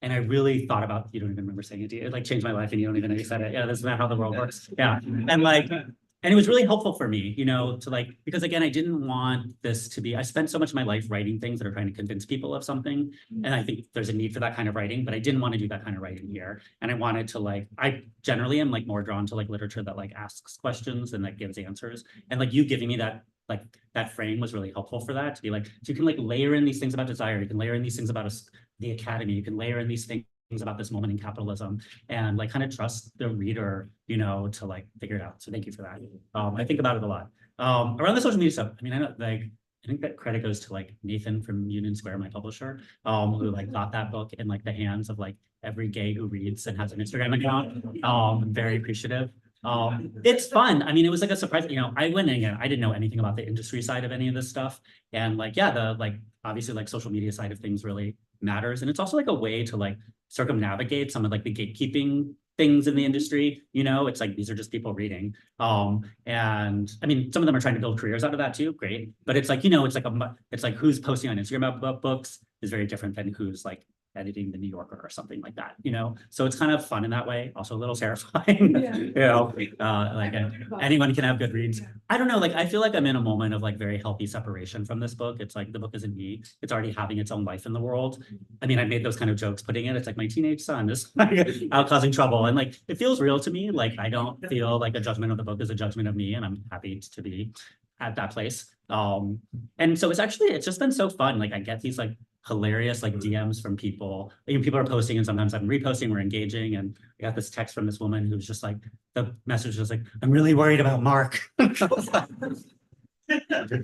And I really thought about, you don't even remember saying it, it like changed my life and you don't even know you said it. Yeah, that's not how the world works. Yeah. And And it was really helpful for me, you know, to like, because again, I didn't want this to be, I spent so much of my life writing things that are trying to convince people of something. And I think there's a need for that kind of writing, but I didn't want to do that kind of writing here. And I wanted to like, I generally am like more drawn to like literature that like asks questions and that gives answers. And like you giving me that, like that frame was really helpful for that, to be like, so you can like layer in these things about desire, you can layer in these things about the academy, you can layer in these things about this moment in capitalism, and like kind of trust the reader, you know, to like figure it out. So thank you for that. I think about it a lot. Around the social media stuff, I mean, I know like, I think that credit goes to like Nathan from Union Square, my publisher, who like got that book in like the hands of like every gay who reads and has an Instagram account. Very appreciative. It's fun. I mean, it was like a surprise, you know, I went in and I didn't know anything about the industry side of any of this stuff. And like, yeah, the like, obviously like social media side of things really matters. And it's also like a way to like circumnavigate some of like the gatekeeping things in the industry, you know, it's like, these are just people reading. And I mean, some of them are trying to build careers out of that too, great. But it's like, you know, it's like who's posting on Instagram about books is very different than who's like editing the New Yorker or something like that, you know? So it's kind of fun in that way, also a little terrifying, Yeah. you know, like anyone can have good reads. I don't know, like, I feel like I'm in a moment of like very healthy separation from this book. It's like, the book isn't me, it's already having its own life in the world. I mean, I made those kind of jokes putting it, it's like my teenage son is like out causing trouble. And like, it feels real to me. Like, I don't feel like a judgment of the book is a judgment of me, and I'm happy to be at that place. And so it's just been so fun. Like, I get these like hilarious like DMs from people. You know, people are posting and sometimes I'm reposting, we're engaging. And I got this text from this woman who's just like, the message was like, I'm really worried about Mark. It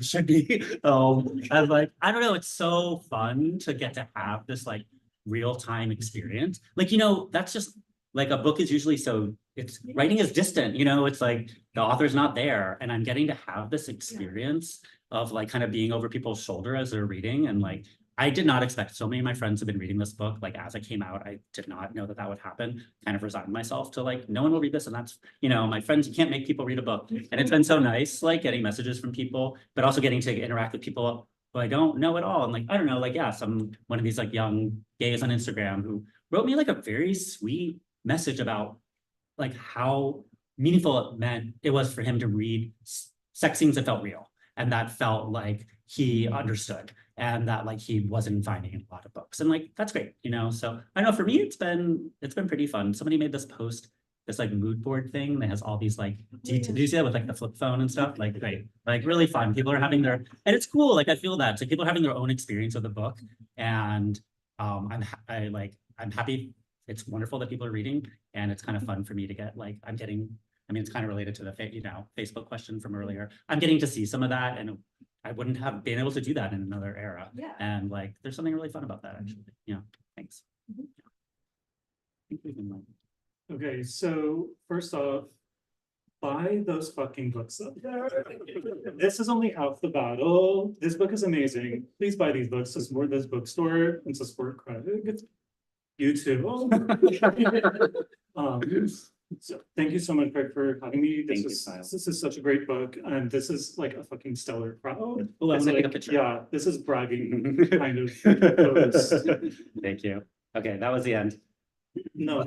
should be. I'm like, I don't know, it's so fun to get to have this like real-time experience. Like, you know, that's just like a book is usually so, it's writing is distant, you know, it's like the author's not there, and I'm getting to have this experience of like kind of being over people's shoulder as they're reading. And like, I did not expect, so many of my friends have been reading this book like as it came out. I did not know that that would happen. Kind of resigned myself to like, no one will read this, and that's, you know, my friends, you can't make people read a book. And it's been so nice like getting messages from people, but also getting to interact with people who I don't know at all. And like, I don't know, like, yeah, one of these like young gays on Instagram who wrote me like a very sweet message about like how meaningful it was for him to read sex scenes that felt real, and that felt like he understood, and that like he wasn't finding in a lot of books. And like, that's great, you know? So I know for me, it's been pretty fun. Somebody made this post, this like mood board thing that has all these like, do you see that with like the flip phone and stuff? Like, great, like really fun. People are having and it's cool. Like, I feel that. So people are having their own experience of the book. And I'm happy. It's wonderful that people are reading, and it's kind of fun for me to get like, I mean, it's kind of related to the Facebook question from earlier. I'm getting to see some of that, and I wouldn't have been able to do that in another era. Yeah. And like, there's something really fun about that, actually. Yeah, thanks. I think we've been like, Okay, so first off, buy those fucking books up there. This is only half the battle. This book is amazing. Please buy these books to support this bookstore and to support Craig. You too. So thank you so much, Craig, for having me. This is such a great book, and this is like a fucking stellar crowd. oh, I want to take a Like, picture. yeah, this is bragging kind of post. Thank you. Okay, that was the end. No.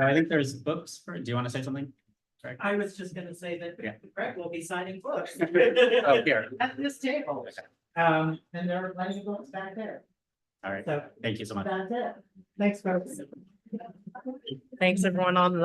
I think there's books do you want to say something? Greg? I was just gonna say that Yeah. Greg will be signing books. Oh, here. At this table. Okay. And there are plenty of books back there. All right. So Thank you so much. that's it. Thanks, folks. Thanks, everyone online.